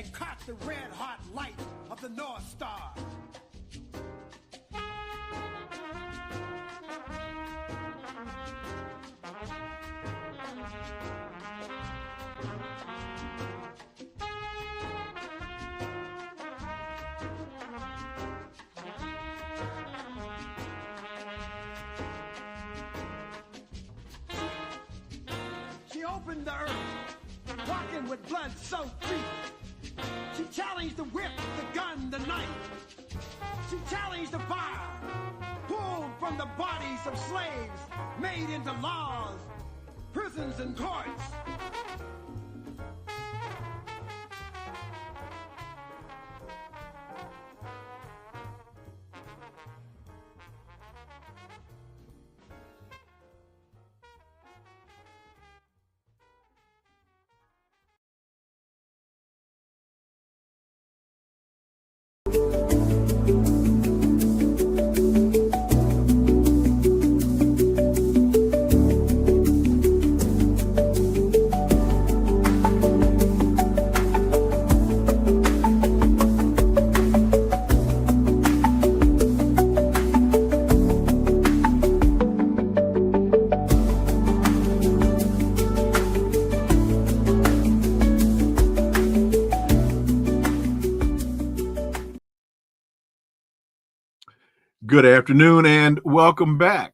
and caught the red-hot light of the North Star. She opened the earth, walking with blood-soaked feet. She challenged the whip, the gun, the knife. She challenged the fire, pulled from the bodies of slaves, made into laws, prisons, and courts. Good afternoon and welcome back.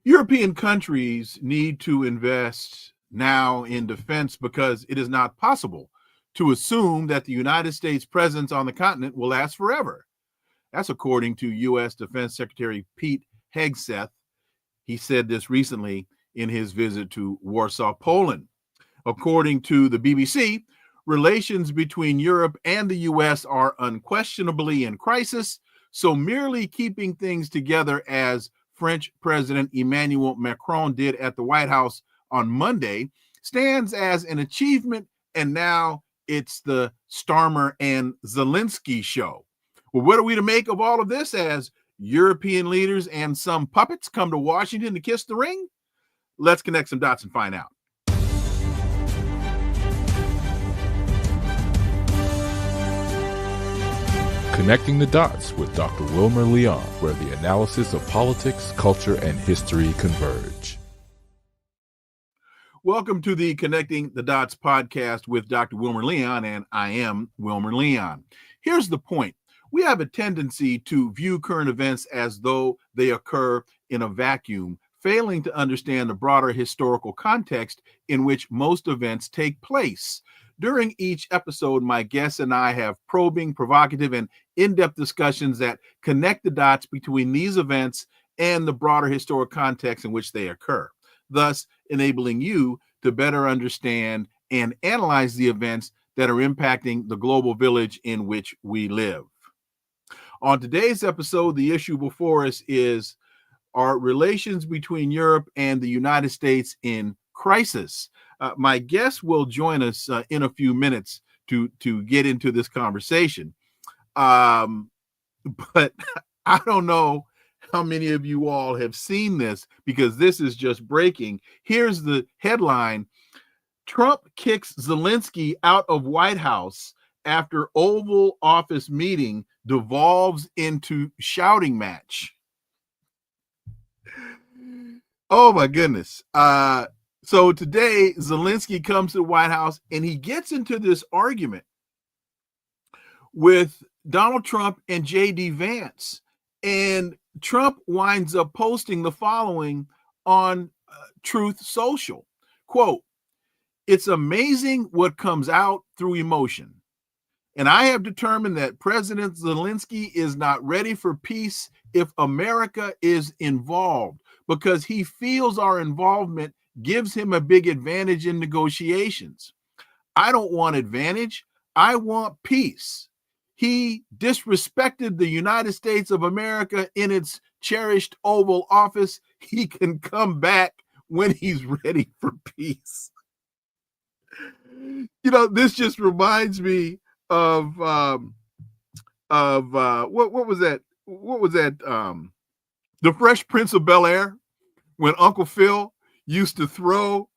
European countries need to invest now in defense because it is not possible to assume that the United States' presence on the continent will last forever. That's according to U.S. Defense Secretary Pete Hegseth. He said this recently in his visit to Warsaw, Poland. According to the BBC, relations between Europe and the U.S. are unquestionably in crisis. So merely keeping things together, as French President Emmanuel Macron did at the White House on Monday, stands as an achievement, and now it's the Starmer and Zelenskyy show. Well, what are we to make of all of this as European leaders and some puppets come to Washington to kiss the ring? Let's connect some dots and find out. Connecting the Dots with Dr. Wilmer Leon, where the analysis of politics, culture, and history converge. Welcome to the Connecting the Dots podcast with Dr. Wilmer Leon, and I am Wilmer Leon. Here's the point. We have a tendency to view current events as though they occur in a vacuum, failing to understand the broader historical context in which most events take place. During each episode, my guests and I have probing, provocative, and in-depth discussions that connect the dots between these events and the broader historical context in which they occur, thus enabling you to better understand and analyze the events that are impacting the global village in which we live. On today's episode, the issue before us is, are relations between Europe and the United States in crisis? My guest will join us in a few minutes to get into this conversation. But I don't know how many of you all have seen this because this is just breaking. Here's the headline. Trump kicks Zelenskyy out of White House after Oval Office meeting devolves into shouting match. Oh my goodness. So today, Zelenskyy comes to the White House and he gets into this argument with Donald Trump and J.D. Vance. And Trump winds up posting the following on Truth Social. Quote, "It's amazing what comes out through emotion. And I have determined that President Zelenskyy is not ready for peace if America is involved, because he feels our involvement gives him a big advantage in negotiations. I don't want advantage. I want peace. He disrespected the United States of America in its cherished Oval Office. He can come back when he's ready for peace." You know, this just reminds me of what was that? What was that? The Fresh Prince of Bel-Air, when Uncle Phil used to throw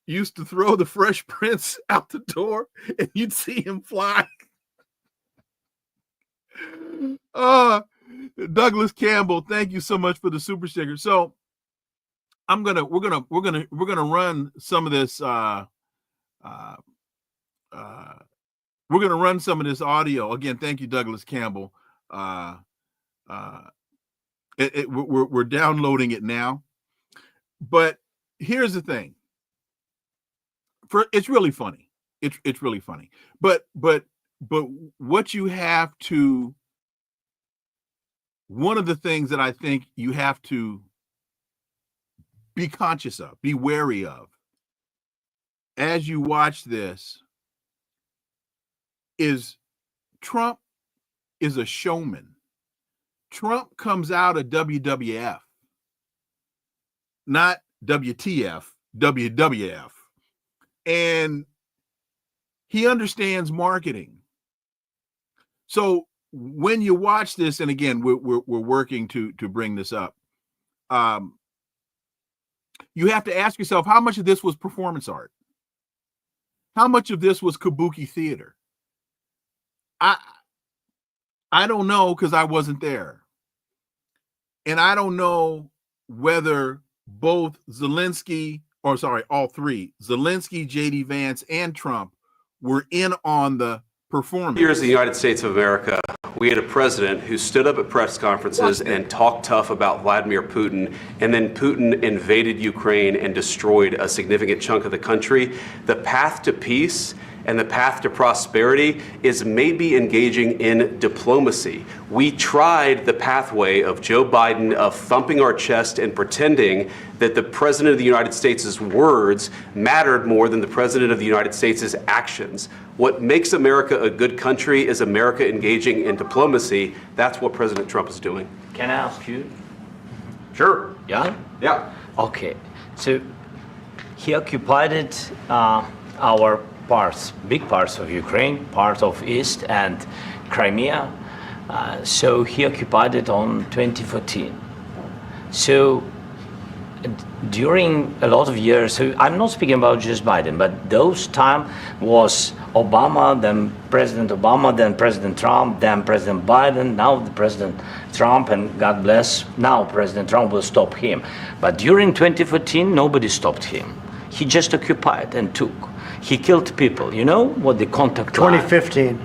used to throw the Fresh Prince out the door and you'd see him fly. Douglas Campbell, thank you so much for the super sticker. So we're gonna run some of this we're gonna run some of this audio again. Thank you, Douglas Campbell. We're downloading it now, but here's the thing. It's really funny. It's really funny. But what you have to, one of the things that I think you have to be conscious of, be wary of, as you watch this, is Trump is a showman. Trump comes out of WWF, not WTF, WWF. And he understands marketing. So when you watch this, and again, we're working to bring this up, you have to ask yourself, how much of this was performance art? How much of this was kabuki theater? I don't know, because I wasn't there. And I don't know whether both all three, Zelenskyy, J.D. Vance, and Trump were in on the performance. Years in the United States of America, we had a president who stood up at press conferences and talked tough about Vladimir Putin, and then Putin invaded Ukraine and destroyed a significant chunk of the country. The path to peace and the path to prosperity is maybe engaging in diplomacy. We tried the pathway of Joe Biden of thumping our chest and pretending that the President of the United States' words mattered more than the President of the United States' actions. What makes America a good country is America engaging in diplomacy. That's what President Trump is doing. Can I ask you? Sure. Yeah? Yeah. Okay. So he occupied our big parts of Ukraine, part of East and Crimea. So he occupied it on 2014. So during a lot of years, so I'm not speaking about just Biden, but those time was Obama, then President Obama, then President Trump, then President Biden, now the President Trump, and God bless, now President Trump will stop him. But during 2014, nobody stopped him. He just occupied and took. He killed people. You know what the contact 2015.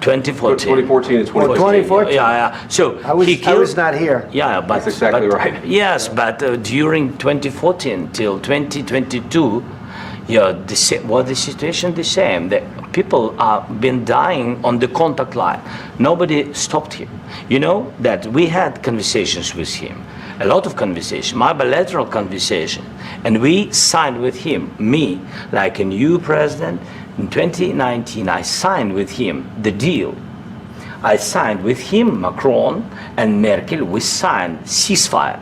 2014. 2014 and 2014. 2014. Yeah. So I was not here. Yeah, but that's exactly right. Yes, but during 2014 till 2022, the situation the same. The people have been dying on the contact line. Nobody stopped him. You know that we had conversations with him, a lot of conversation, my bilateral conversation, and we signed with him, me, like a new president. In 2019, I signed with him the deal. I signed with him, Macron and Merkel, we signed ceasefire.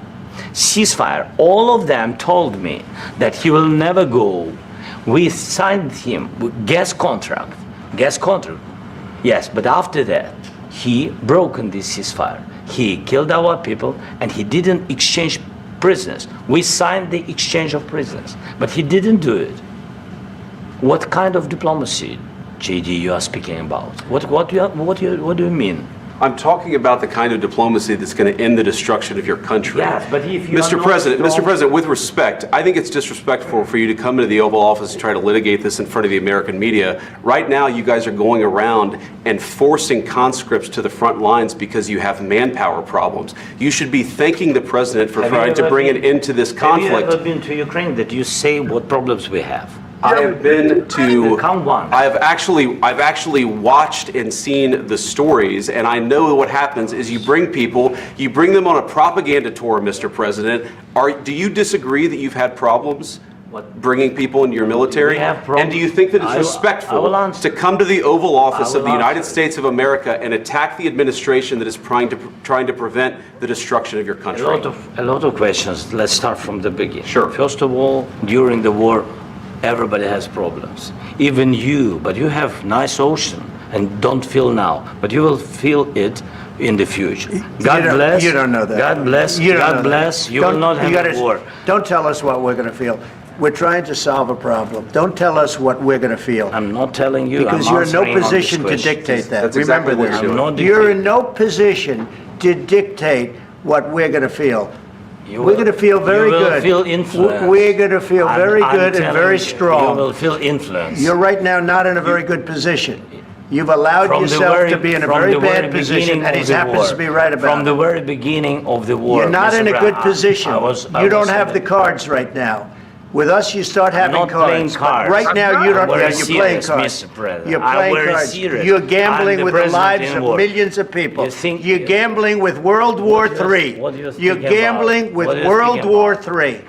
Ceasefire. All of them told me that he will never go. We signed him with gas contract. Yes, but after that, he broken this ceasefire. He killed our people and he didn't exchange prisoners. We signed the exchange of prisoners, but he didn't do it. What kind of diplomacy, JD, you are speaking about? What do you mean? I'm talking about the kind of diplomacy that's going to end the destruction of your country. Yes, but if you Mr. President, with respect, I think it's disrespectful for you to come into the Oval Office and try to litigate this in front of the American media. Right now, you guys are going around and forcing conscripts to the front lines because you have manpower problems. You should be thanking the president for trying to bring an end to this conflict. Have you ever been to Ukraine that you say what problems we have? I have been to. Count one. I've actually watched and seen the stories, and I know what happens is you bring them on a propaganda tour, Mr. President. Do you disagree that you've had problems bringing people into your military? We have problems. And do you think that it's respectful to come to the Oval Office of the United States of America and attack the administration that is trying to prevent the destruction of your country? A lot of questions. Let's start from the beginning. Sure. First of all, during the war, everybody has problems, even you, but you have nice ocean and don't feel now, but you will feel it in the future. God bless. You don't know that. God bless. You God bless. You will not have a war. Don't tell us what we're going to feel. We're trying to solve a problem. Don't tell us what we're going to feel. I'm not telling you. Because I'm you're in no answering on this position to question. dictate that. That's Remember exactly what this. you're doing. I'm not You're dictating. in no position to dictate what we're going to feel. You We're will- going to feel very you will good. feel influenced. We're going to feel very I'm good and telling very you, strong. You will feel influence. You're right now not in a very good position. You've allowed From the yourself very- to be in a from very the bad very position, beginning and of he the happens war. to be right about From the it. very beginning of the war. You're not Mr. in a Brown, good position. I You don't was have the cards right now. With us, you start having not playing cards. But cards. right now, you don't. I'm very Yeah, you're playing serious, cards. Mr. President. You're I'm playing very cards. serious. You're gambling I'm the with the president lives in of war. millions of people. You think- You're gambling with World War What do you- III. what do you You're think about? gambling with What do you World think War about? III.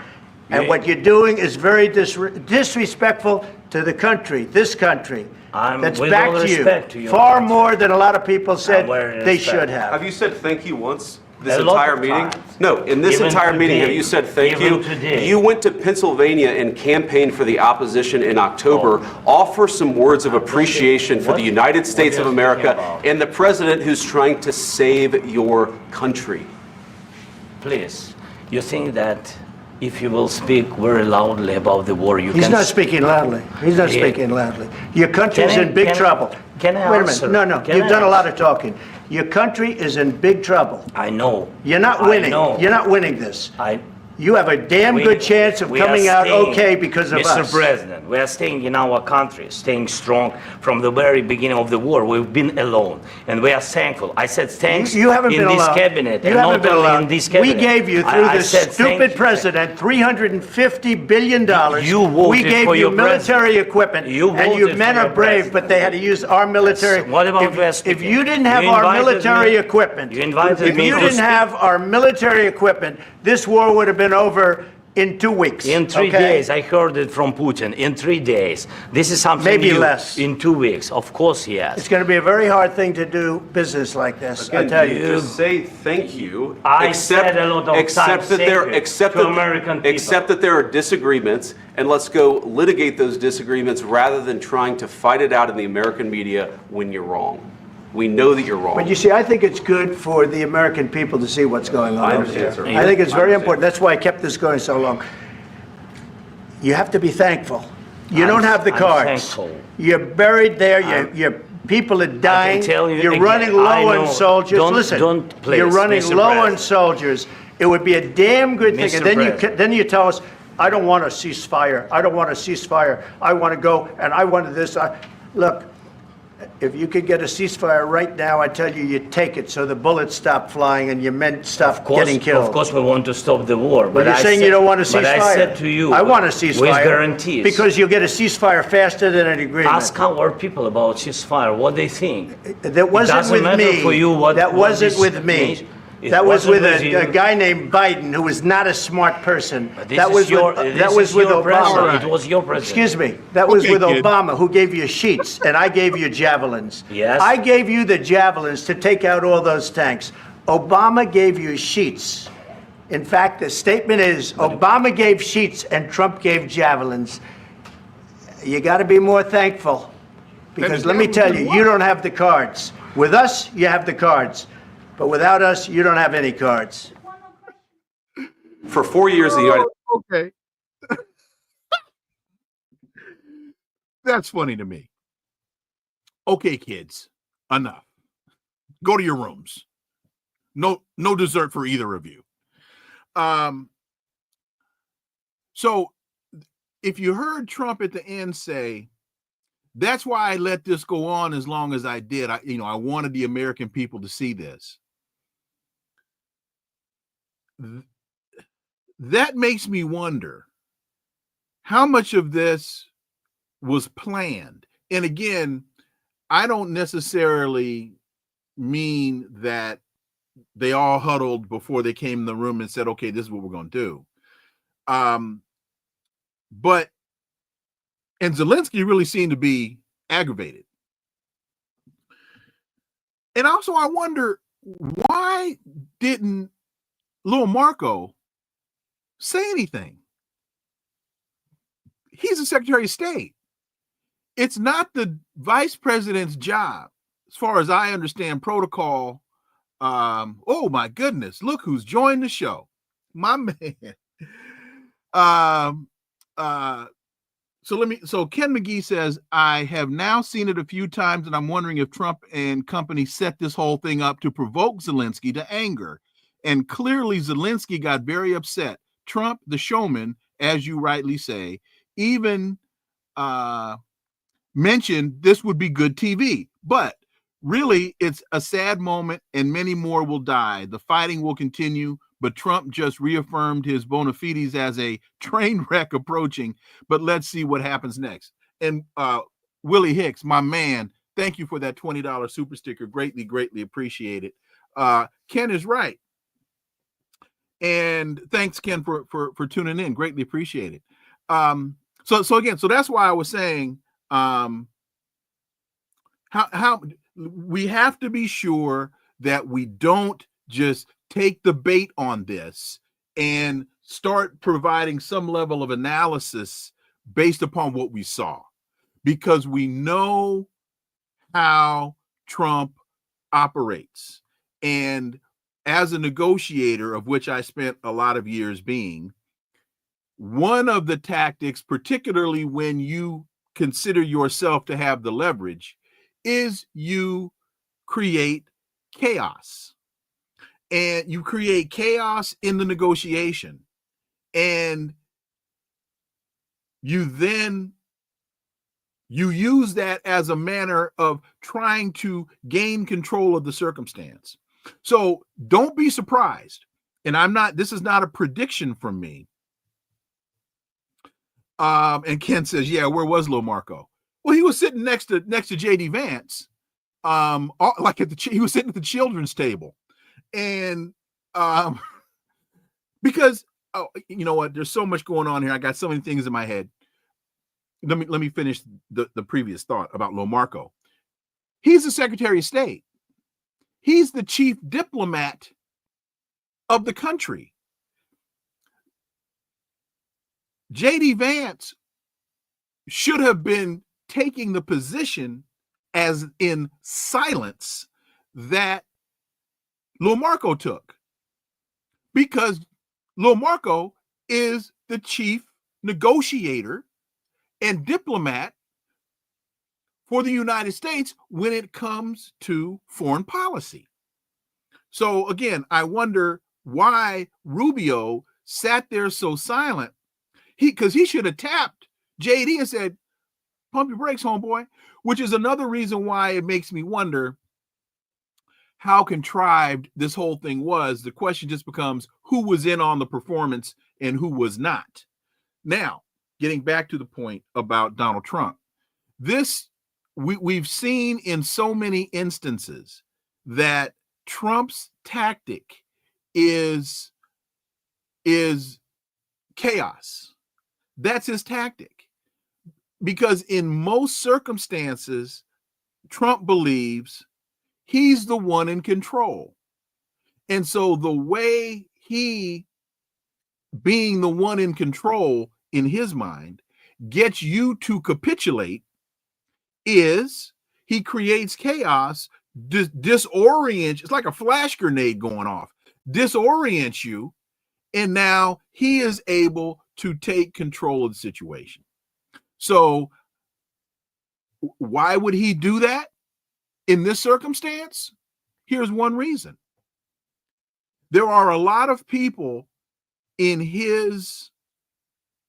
And You- what you're doing is very disrespectful to the country, this country. That's with back all to respect to you. your Far country. more than a lot of people said very they respect. should have. Have you said thank you once this A lot entire of meeting? times. No, in this Even entire meeting, today. have you said thank Even you? today. You went to Pennsylvania and campaigned for the opposition in October. Offer some words of appreciation for What- the United what States are of you America talking about? and the president who's trying to save your country. Please, you think that if you will speak very loudly about the war, you He's can... not speaking loudly. He's not Yeah. speaking loudly. Your country's Can I- in big can I- trouble. can I Wait a answer? minute. No. Can You've I done a lot answer? of talking. Your country is in big trouble. I know. You're not I winning. know. You're not winning this. I... You have a damn We- good chance of we are coming out staying- okay because of Mr. us. President, we are staying in our country, staying strong from the very beginning of the war. We've been alone, and we are thankful. I said thanks You haven't in been this allowed. cabinet, You and haven't not been only allowed. in this cabinet. We gave you, through I this said thank stupid you. president, $350 billion. You voted We gave for you your military president. equipment, You and your voted men for are your brave, president. but they had to use our military. Yes. What about if, West if speaking? you didn't have You our invited military me- equipment, you invited if me you to didn't speak. have our military equipment, this war would have been over in 2 weeks. In 3 okay? days, I heard it from Putin. In 3 days, this is something Maybe new. less. In 2 weeks, of course, yes. It's going to be a very hard thing to do business like this. I Again, tell you. just say thank you. I said a lot of except times that thank there, you except to that, American people. except that there are disagreements, and let's go litigate those disagreements rather than trying to fight it out in the American media when you're wrong. We know that you're wrong. But you see, I think it's good for the American people to see what's going on I over understand, there. sir. I think it's I very understand. important. That's why I kept this going so long. You have to be thankful. You don't have the I'm cards. thankful. You're buried there. Your people are dying. tell you You're again, running low I know. on soldiers. Don't- Listen, don't, please, you're running Mr. low on President. soldiers. It would be a damn good thing. Mr. And then President. then you tell us, I don't want a ceasefire. I don't want a ceasefire. I want to go and I want this. Look, if you could get a ceasefire right now, I tell you, you take it so the bullets stop flying and your men stop getting killed. Of course, we want to stop the war. But you're saying you don't want a ceasefire. But I said to you, I want a ceasefire. with guarantees. Because you'll get a ceasefire faster than an agreement. Ask our people about ceasefire, what they think. That wasn't doesn't with matter me. for you what- That what wasn't this with me. means. It That was wasn't with with you. a guy named Biden, who was not a smart person. But this That is was your, with, this that was is with your Obama. president. It was your president. Excuse me. That was Okay, with kid. Obama, who gave you sheets, and I gave you javelins. Yes. I gave you the javelins to take out all those tanks. Obama gave you sheets. In fact, the statement is Obama gave sheets and Trump gave javelins. You got to be more thankful. Because let me tell you, you don't have the cards. With us, you have the cards. But without us, you don't have any cards. For 4 years, the United Okay. That's funny to me. Okay, kids, enough. Go to your rooms. No dessert for either of you. So if you heard Trump at the end say, that's why I let this go on as long as I did. I wanted the American people to see this. That makes me wonder how much of this was planned. And again, I don't necessarily mean that they all huddled before they came in the room and said, okay, this is what we're going to do. But Zelenskyy really seemed to be aggravated. And also I wonder, why didn't little Marco say anything? He's the Secretary of State. It's not the vice president's job, as far as I understand protocol. Oh my goodness, look who's joined the show. My man. So Ken McGee says, I have now seen it a few times, and I'm wondering if Trump and company set this whole thing up to provoke Zelenskyy to anger. And clearly Zelenskyy got very upset. Trump, the showman, as you rightly say, even mentioned this would be good TV. But really, it's a sad moment, and many more will die. The fighting will continue, but Trump just reaffirmed his bona fides as a train wreck approaching. But let's see what happens next. And Willie Hicks, my man, thank you for that $20 super sticker. Greatly, greatly appreciate it. Ken is right. And thanks, Ken, for tuning in. Greatly appreciate it. So that's why I was saying how we have to be sure that we don't just take the bait on this and start providing some level of analysis based upon what we saw, because we know how Trump operates. And as a negotiator, of which I spent a lot of years being, one of the tactics, particularly when you consider yourself to have the leverage, is you create chaos. And you create chaos in the negotiation. And you use that as a manner of trying to gain control of the circumstance. So don't be surprised. And this is not a prediction from me. And Ken says, yeah, where was Lil Marco? Well, he was sitting next to JD Vance. He was sitting at the children's table. And because you know what, there's so much going on here. I got so many things in my head. Let me finish the previous thought about Lil Marco. He's the Secretary of State. He's the chief diplomat of the country. JD Vance should have been taking the position as in silence that Lil Marco took, because Lil Marco is the chief negotiator and diplomat for the United States when it comes to foreign policy. So again, I wonder why Rubio sat there so silent. Because he should have tapped JD and said, pump your brakes, homeboy, which is another reason why it makes me wonder how contrived this whole thing was. The question just becomes who was in on the performance and who was not. Now, getting back to the point about Donald Trump, we've seen in so many instances that Trump's tactic is chaos. That's his tactic. Because in most circumstances, Trump believes he's the one in control. And so the way he, being the one in control in his mind, gets you to capitulate is he creates chaos, disorients. It's like a flash grenade going off, disorients you. And now he is able to take control of the situation. So why would he do that in this circumstance? Here's one reason. There are a lot of people in his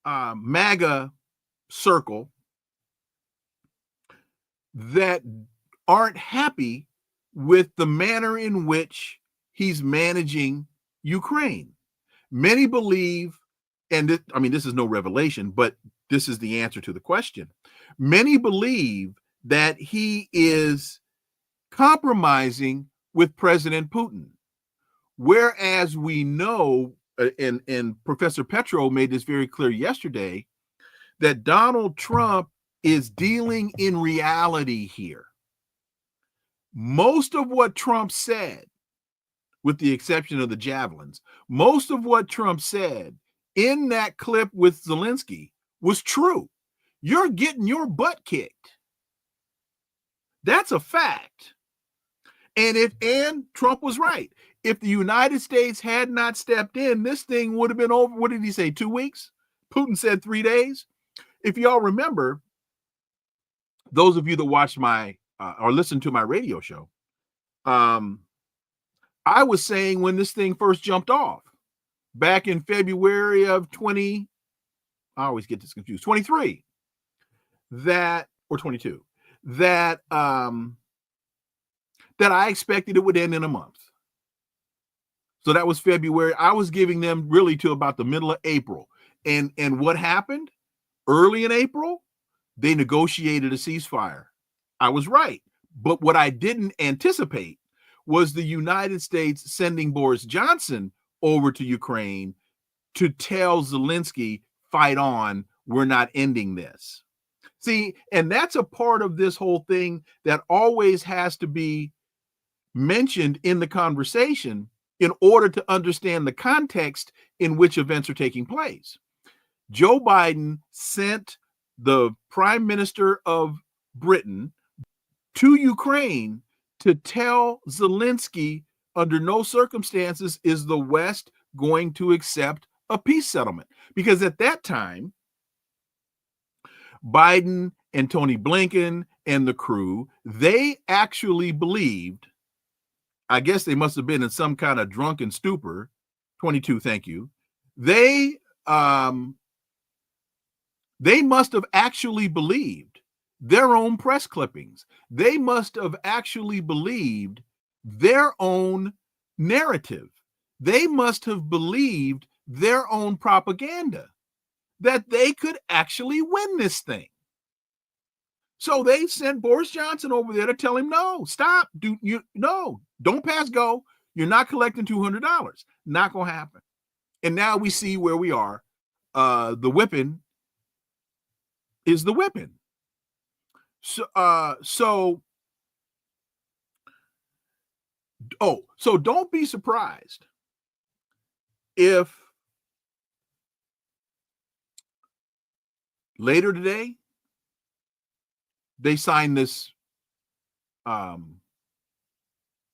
MAGA circle that aren't happy with the manner in which he's managing Ukraine. Many believe, and this is no revelation, but this is the answer to the question. Many believe that he is compromising with President Putin. Whereas we know, and Professor Petro made this very clear yesterday, that Donald Trump is dealing in reality here. Most of what Trump said, with the exception of the javelins, most of what Trump said in that clip with Zelenskyy was true. You're getting your butt kicked. That's a fact. And Trump was right. If the United States had not stepped in, this thing would have been over. What did he say? 2 weeks? Putin said 3 days. If y'all remember, those of you that watched my or listened to my radio show, I was saying when this thing first jumped off back in February of 20, I always get this confused, 23, that, or 22, that I expected it would end in a month. So that was February. I was giving them really to about the middle of April. And what happened? Early in April, they negotiated a ceasefire. I was right. But what I didn't anticipate was the United States sending Boris Johnson over to Ukraine to tell Zelenskyy, fight on, we're not ending this. See, and that's a part of this whole thing that always has to be mentioned in the conversation in order to understand the context in which events are taking place. Joe Biden sent the Prime Minister of Britain to Ukraine to tell Zelenskyy under no circumstances is the West going to accept a peace settlement. Because at that time, Biden and Tony Blinken and the crew, they actually believed, I guess they must have been in some kind of drunken stupor, 22, thank you. They must have actually believed their own press clippings. They must have actually believed their own narrative. They must have believed their own propaganda that they could actually win this thing. So they sent Boris Johnson over there to tell him, no, stop, don't pass go. You're not collecting $200. Not going to happen. And now we see where we are. The whipping is the whipping. So don't be surprised if later today they sign this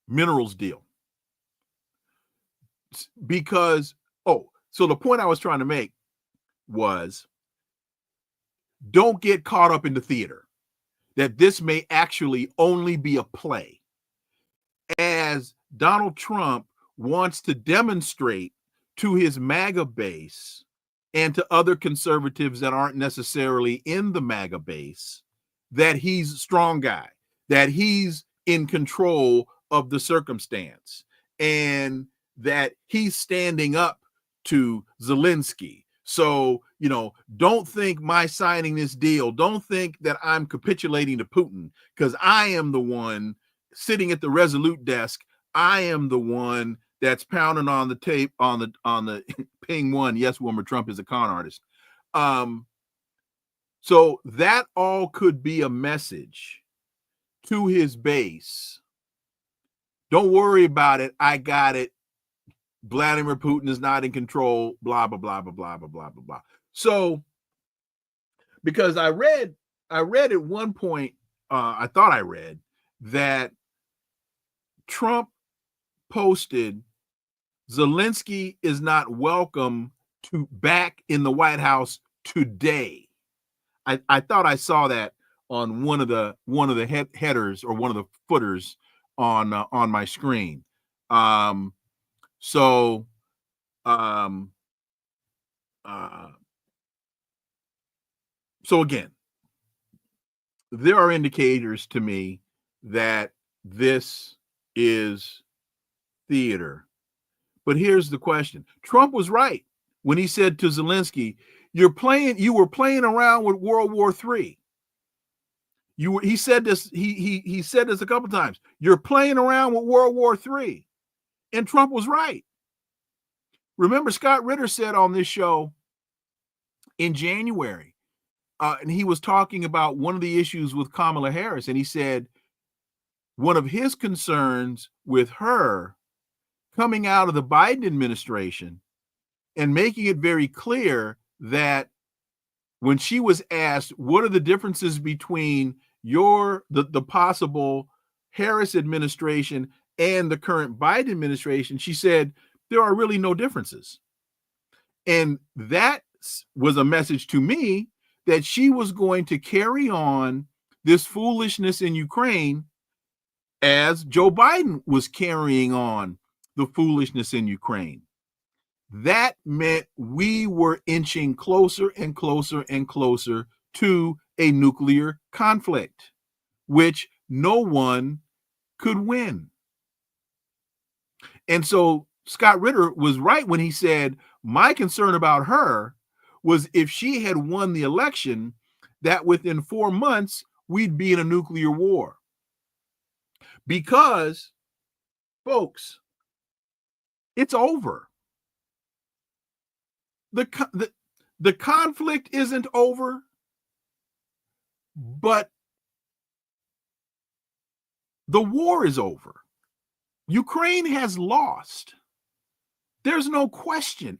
minerals deal. Because, so the point I was trying to make was, don't get caught up in the theater that this may actually only be a play, as Donald Trump wants to demonstrate to his MAGA base and to other conservatives that aren't necessarily in the MAGA base that he's a strong guy, that he's in control of the circumstance, and that he's standing up to Zelenskyy. So, don't think my signing this deal, don't think that I'm capitulating to Putin, because I am the one sitting at the Resolute desk. I am the one that's pounding on the tape on the ping one. Yes, Wilmer Trump is a con artist. So that all could be a message to his base. Don't worry about it. I got it. Vladimir Putin is not in control, blah, blah, blah, blah, blah, blah, blah, blah, blah. So, because I read at one point, I thought I read that Trump posted, Zelenskyy is not welcome to back in the White House today. I thought I saw that on one of the headers or one of the footers on my screen. So again, there are indicators to me that this is theater. But here's the question. Trump was right when he said to Zelenskyy, you were playing around with World War III. He said this, he said this a couple times. You're playing around with World War III. And Trump was right. Remember, Scott Ritter said on this show in January, and he was talking about one of the issues with Kamala Harris, and he said one of his concerns with her coming out of the Biden administration and making it very clear that when she was asked, what are the differences between the possible Harris administration and the current Biden administration, she said, there are really no differences. And that was a message to me that she was going to carry on this foolishness in Ukraine as Joe Biden was carrying on the foolishness in Ukraine. That meant we were inching closer and closer and closer to a nuclear conflict, which no one could win. And so Scott Ritter was right when he said, my concern about her was if she had won the election, that within 4 months, we'd be in a nuclear war. Because, folks, it's over. The conflict isn't over, but the war is over. Ukraine has lost. There's no question.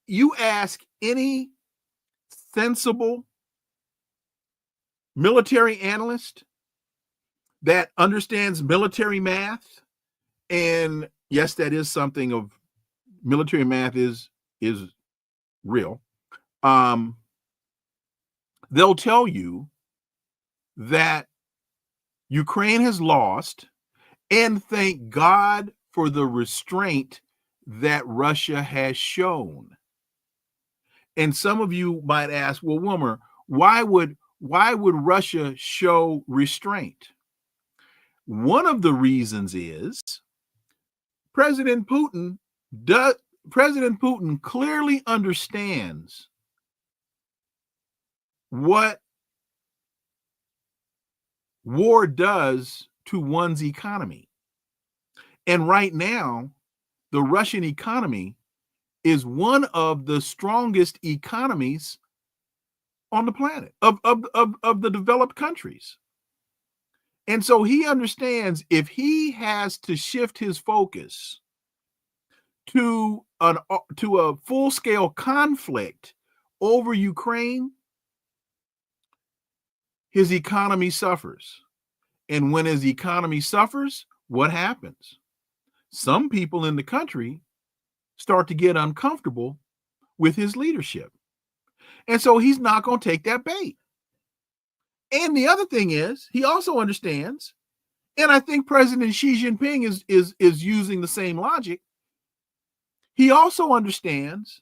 You ask any sensible military analyst that understands military math, and yes, that is something of military math is real. They'll tell you that Ukraine has lost, and thank God for the restraint that Russia has shown. And some of you might ask, well, Wilmer, why would Russia show restraint? One of the reasons is President Putin clearly understands what war does to one's economy. And right now, the Russian economy is one of the strongest economies on the planet of the developed countries. And so he understands if he has to shift his focus to a full-scale conflict over Ukraine, his economy suffers. And when his economy suffers, what happens? Some people in the country start to get uncomfortable with his leadership. And so he's not going to take that bait. And the other thing is, he also understands, and I think President Xi Jinping is using the same logic. He also understands,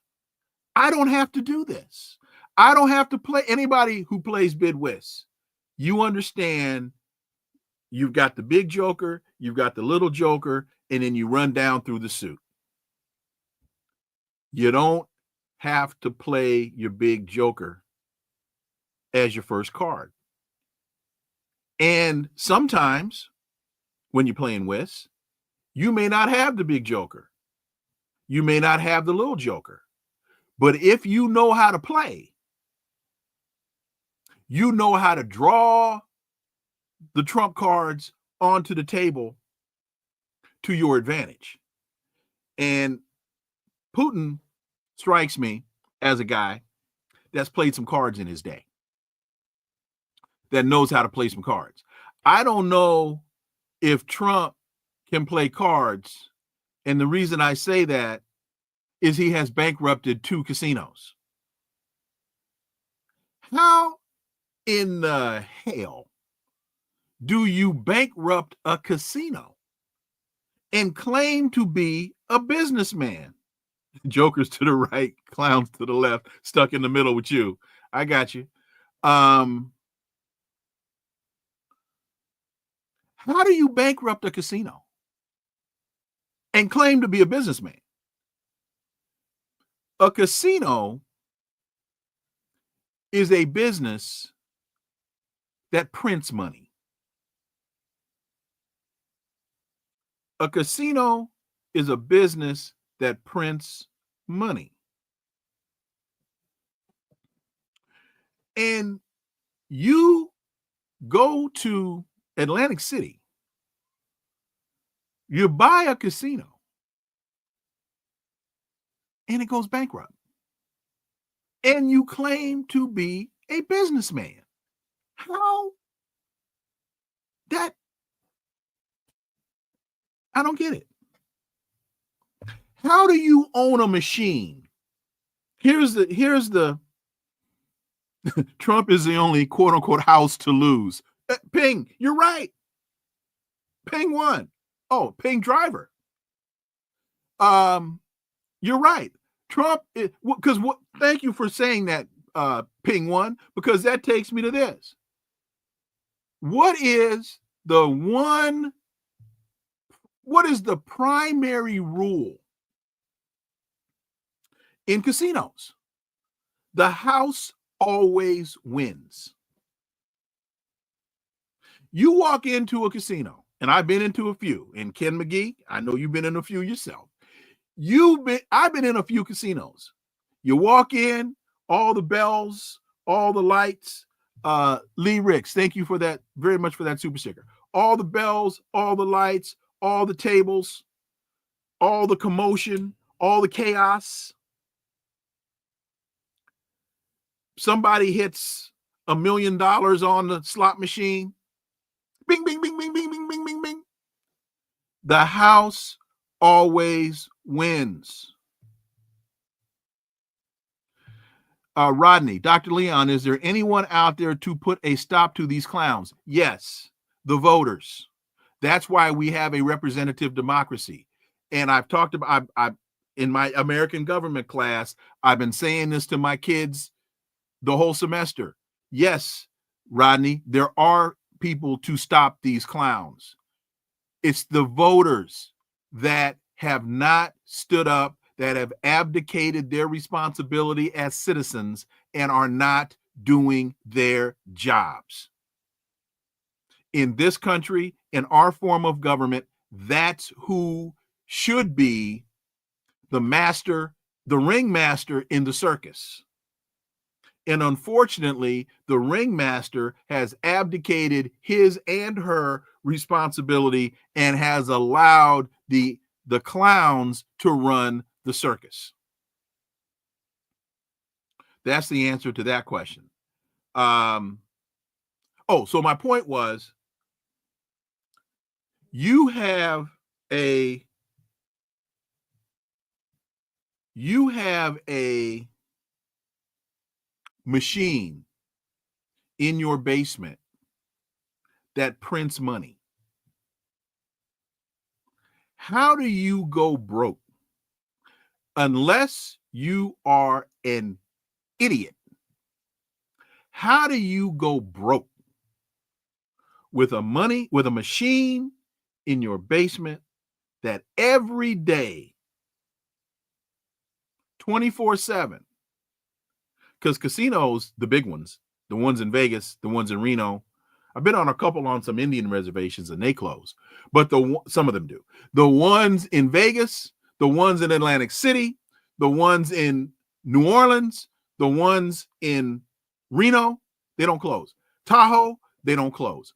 I don't have to do this. I don't have to play. Anybody who plays bid whist, you understand you've got the big joker, you've got the little joker, and then you run down through the suit. You don't have to play your big joker as your first card. And sometimes when you're playing whist, you may not have the big joker. You may not have the little joker. But if you know how to play, you know how to draw the trump cards onto the table to your advantage. And Putin strikes me as a guy that's played some cards in his day, that knows how to play some cards. I don't know if Trump can play cards. And the reason I say that is he has bankrupted 2 casinos. How in the hell do you bankrupt a casino and claim to be a businessman? Jokers to the right, clowns to the left, stuck in the middle with you. I got you. How do you bankrupt a casino and claim to be a businessman? A casino is a business that prints money. A casino is a business that prints money. And you go to Atlantic City, you buy a casino, and it goes bankrupt. And you claim to be a businessman. How? I don't get it. How do you own a machine Here's the Trump is the only quote unquote house to lose. Ping, you're right. Ping won. Oh, Ping driver. You're right. Trump, because what? Thank you for saying that, Ping won, because that takes me to this. What is the primary rule in casinos? The house always wins. You walk into a casino, and I've been into a few, and Ken McGee, I know you've been in a few yourself. I've been in a few casinos. You walk in, all the bells, all the lights. Lee Ricks, thank you for that very much for that super sticker. All the bells, all the lights, all the tables, all the commotion, all the chaos. Somebody hits $1 million on the slot machine. Bing, bing, bing, bing, bing, bing, bing, bing, bing. The house always wins. Rodney, Dr. Leon, is there anyone out there to put a stop to these clowns? Yes, the voters. That's why we have a representative democracy. And I've talked about, I in my American government class, I've been saying this to my kids the whole semester. Yes, Rodney, there are people to stop these clowns. It's the voters that have not stood up, that have abdicated their responsibility as citizens and are not doing their jobs. In this country, in our form of government, that's who should be the master, the ringmaster in the circus. And unfortunately, the ringmaster has abdicated his and her responsibility and has allowed the clowns to run the circus. That's the answer to that question. So my point was, you have a machine in your basement that prints money. How do you go broke? Unless you are an idiot. How do you go broke with a machine in your basement that every day, 24/7, because casinos, the big ones, the ones in Vegas, the ones in Reno, I've been on a couple on some Indian reservations and they close, but some of them do. The ones in Vegas, the ones in Atlantic City, the ones in New Orleans, the ones in Reno, they don't close. Tahoe, they don't close.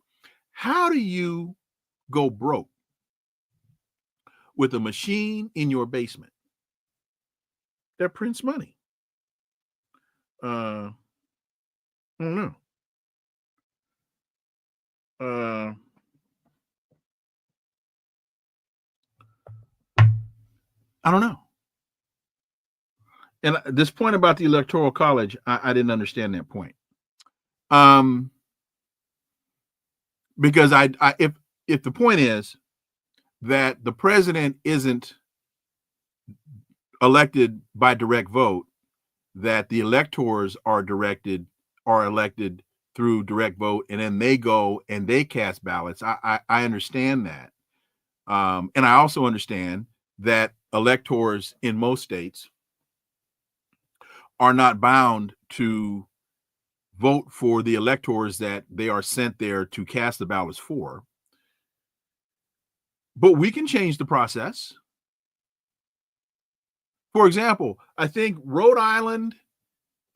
How do you go broke with a machine in your basement that prints money? I don't know. I don't know. And this point about the Electoral College, I didn't understand that point. Because if the point is that the president isn't elected by direct vote, that the electors are elected through direct vote, and then they go and they cast ballots. I understand that. And I also understand that electors in most states are not bound to vote for the electors that they are sent there to cast the ballots for. But we can change the process. For example, I think Rhode Island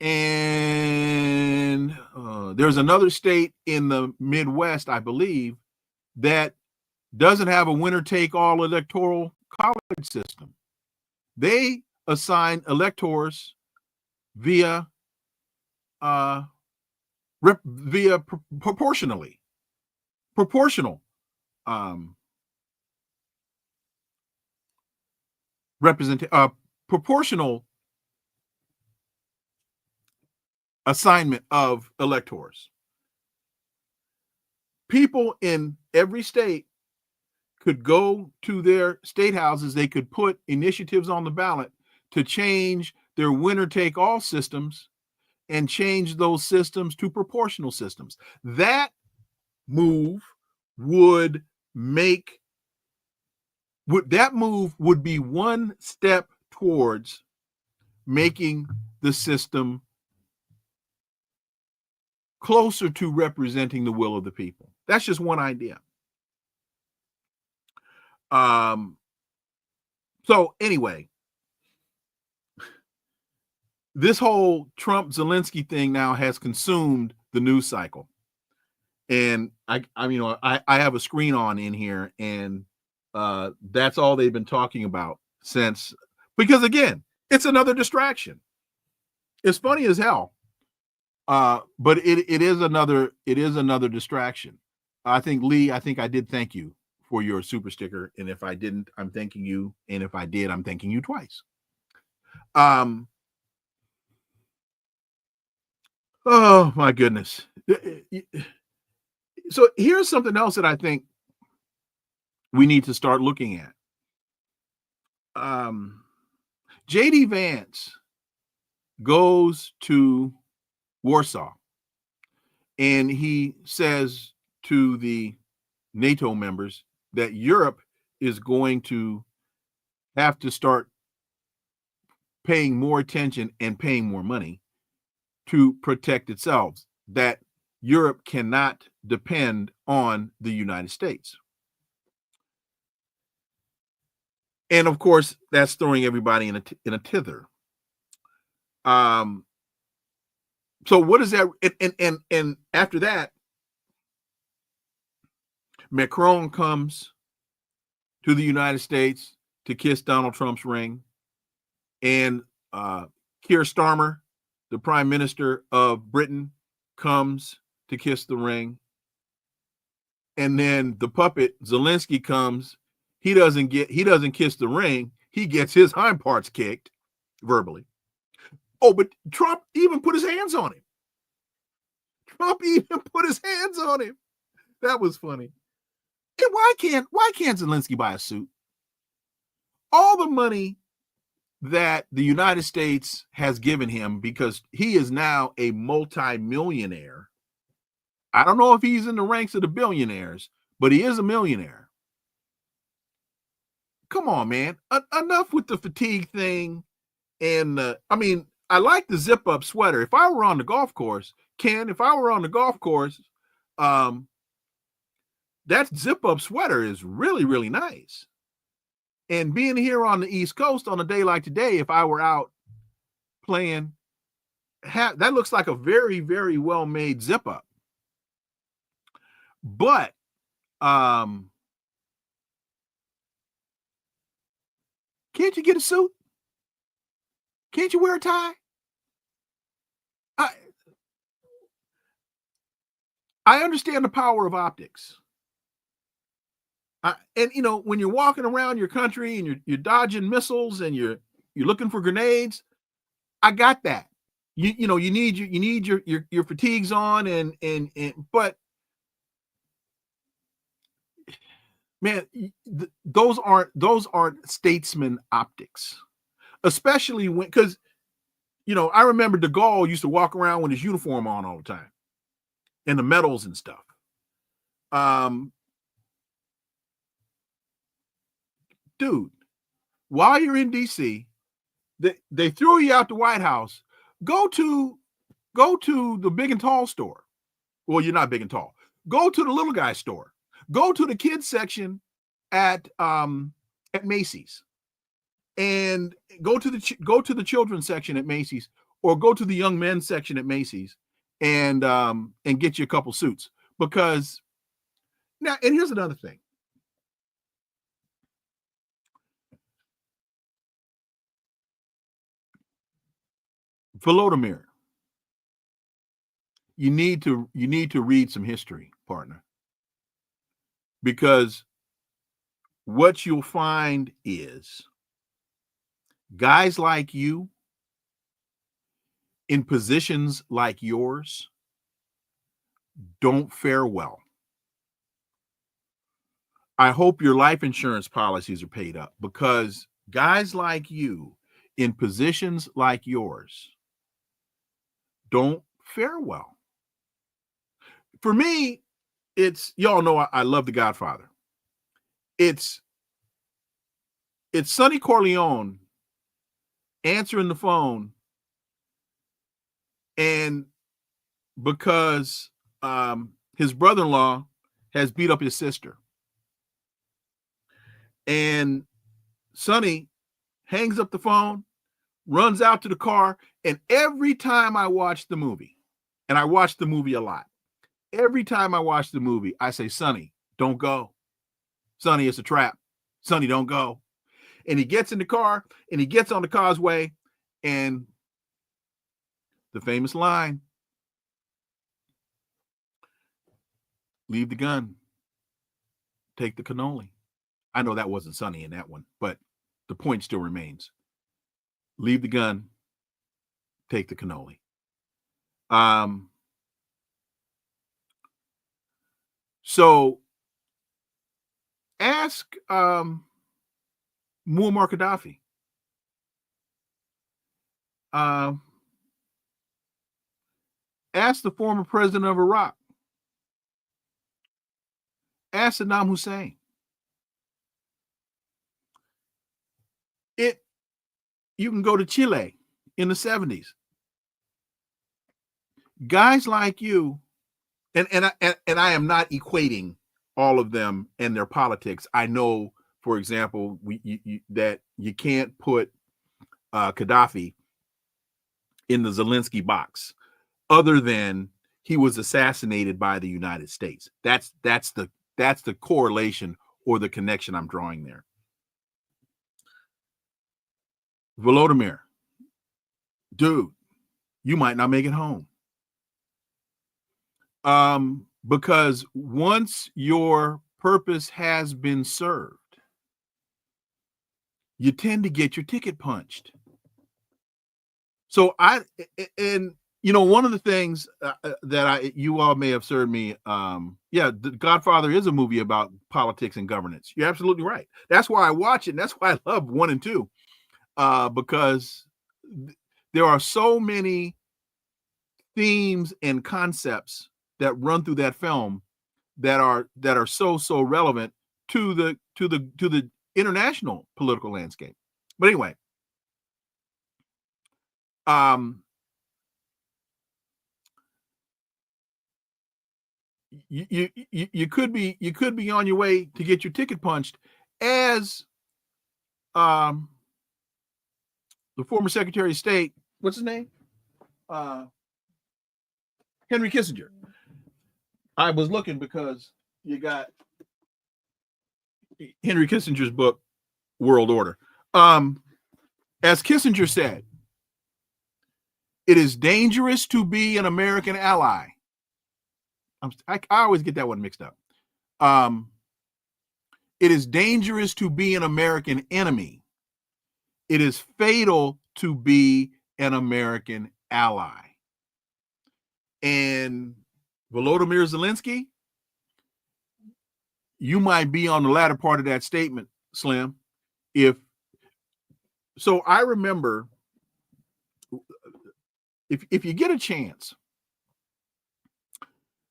and there's another state in the Midwest, I believe, that doesn't have a winner-take-all electoral college system. They assign electors via proportional proportional assignment of electors. People in every state could go to their state houses. They could put initiatives on the ballot to change their winner-take-all systems and change those systems to proportional systems. That move would be one step towards making the system closer to representing the will of the people. That's just one idea. So anyway, this whole Trump-Zelenskyy thing now has consumed the news cycle. And I have a screen on in here, and that's all they've been talking about since, because again, it's another distraction. It's funny as hell. But it is another distraction. I think, Lee, I did thank you for your super sticker. And if I didn't, I'm thanking you. And if I did, I'm thanking you twice. Oh my goodness. So here's something else that I think we need to start looking at. J.D. Vance goes to Warsaw, and he says to the NATO members that Europe is going to have to start paying more attention and paying more money to protect itself, that Europe cannot depend on the United States. And of course, that's throwing everybody in a tither. So what is that? And after that, Macron comes to the United States to kiss Donald Trump's ring, and Keir Starmer, the Prime Minister of Britain, comes to kiss the ring. And then the puppet Zelenskyy comes. He doesn't kiss the ring. He gets his hind parts kicked verbally. Oh, but Trump even put his hands on him. That was funny. And why can't Zelenskyy buy a suit? All the money that the United States has given him, because he is now a multi-millionaire. I don't know if he's in the ranks of the billionaires, but he is a millionaire. Come on, man. Enough with the fatigue thing. And I like the zip-up sweater. If I were on the golf course, that zip-up sweater is really, really nice. And being here on the East Coast on a day like today, if I were out playing, that looks like a very, very well-made zip-up. But can't you get a suit? Can't you wear a tie? I understand the power of optics. And when you're walking around your country and you're dodging missiles and you're looking for grenades, I got that. You need your fatigues on but man, those aren't statesman optics, especially because I remember de Gaulle used to walk around with his uniform on all the time and the medals and stuff. Dude, while you're in DC, they threw you out the White House. Go to the big and tall store. Well, you're not big and tall. Go to the little guy store. Go to the kids section at Macy's, and go to the children's section at Macy's, or go to the young men's section at Macy's, and get you a couple suits. Because now, and here's another thing. Volodymyr, you need to read some history, partner, because what you'll find is guys like you in positions like yours don't fare well. I hope your life insurance policies are paid up, because guys like you in positions like yours don't fare well. For me, it's, y'all know I love The Godfather. It's Sonny Corleone answering the phone, and because his brother-in-law has beat up his sister, and Sonny hangs up the phone, runs out to the car, and every time I watch the movie, and I watch the movie a lot, every time I watch the movie, I say, Sonny, don't go. Sonny, it's a trap. Sonny, don't go. And he gets in the car, and he gets on the causeway, and the famous line, leave the gun, take the cannoli. I know that wasn't Sonny in that one, but the point still remains. Leave the gun, take the cannoli. So ask Muammar Gaddafi. Ask the former president of Iraq. Ask Saddam Hussein. You can go to Chile in the 70s. Guys like you, and I am not equating all of them and their politics. I know, for example, that you can't put Gaddafi in the Zelenskyy box, other than he was assassinated by the United States. That's the correlation or the connection I'm drawing there. Volodymyr, dude, you might not make it home. Because once your purpose has been served, you tend to get your ticket punched. So one of the things that you all may have served me, The Godfather is a movie about politics and governance. You're absolutely right. That's why I watch it. And that's why I love 1 and 2. Because there are so many themes and concepts that run through that film that are so relevant to the international political landscape. But anyway, you could be on your way to get your ticket punched, as the former Secretary of State, what's his name? Henry Kissinger. I was looking because you got Henry Kissinger's book, World Order. As Kissinger said, it is dangerous to be an American ally. I always get that one mixed up. It is dangerous to be an American enemy. It is fatal to be an American ally. And Volodymyr Zelenskyy, you might be on the latter part of that statement, Slim. So I remember, if you get a chance,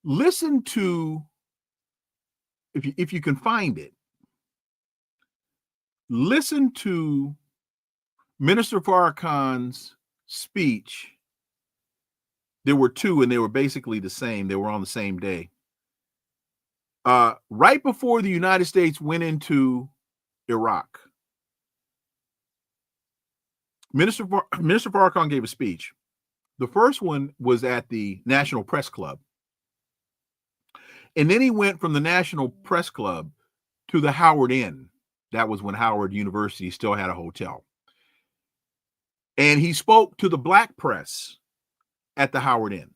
listen to, if you can find it, listen to Minister Farrakhan's speech. There were 2, and they were basically the same. They were on the same day. Right before the United States went into Iraq, Minister Farrakhan gave a speech. The first one was at the National Press Club. And then he went from the National Press Club to the Howard Inn. That was when Howard University still had a hotel. And he spoke to the black press at the Howard Inn.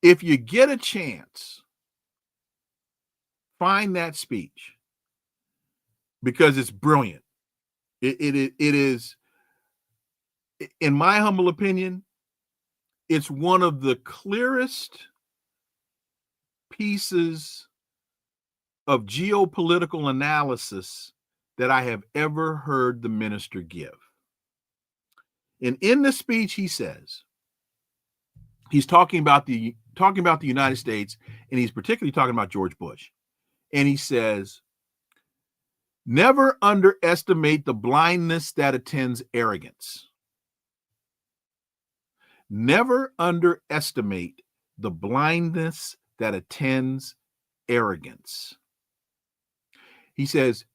If you get a chance, find that speech, because it's brilliant. It is, in my humble opinion, It's one of the clearest pieces of geopolitical analysis that I have ever heard the minister give. And in the speech, he says, he's talking about the United States, and he's particularly talking about George Bush. And he says, never underestimate the blindness that attends arrogance. Never underestimate the blindness that attends arrogance. He says,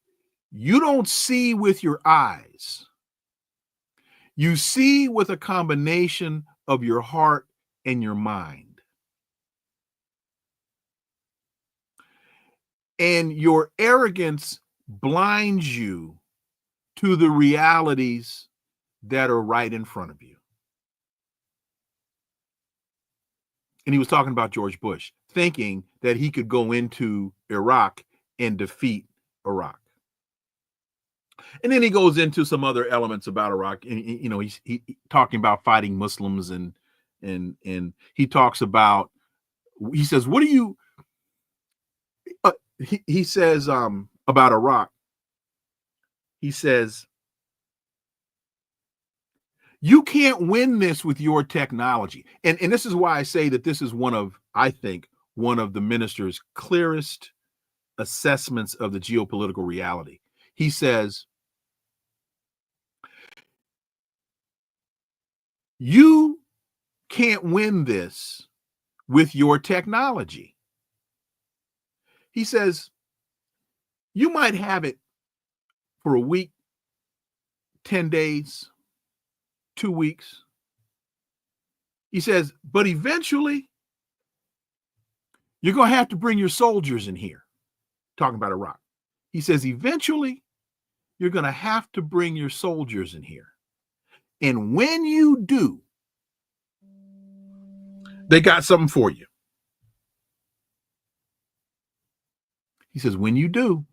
you don't see with your eyes. You see with a combination of your heart and your mind. And your arrogance blinds you to the realities that are right in front of you. And he was talking about George Bush, thinking that he could go into Iraq and defeat Iraq. And then he goes into some other elements about Iraq. And, you know, he's talking about fighting Muslims, and he talks about, he says, what do you, he says about Iraq, he says, you can't win this with your technology. And this is why I say that this is I think, one of the minister's clearest assessments of the geopolitical reality. He says, you can't win this with your technology. He says, you might have it for a week, 10 days, 2 weeks. He says, but eventually you're going to have to bring your soldiers in here. Talking about Iraq. He says, eventually you're going to have to bring your soldiers in here. And when you do, they got something for you. He says, when you do,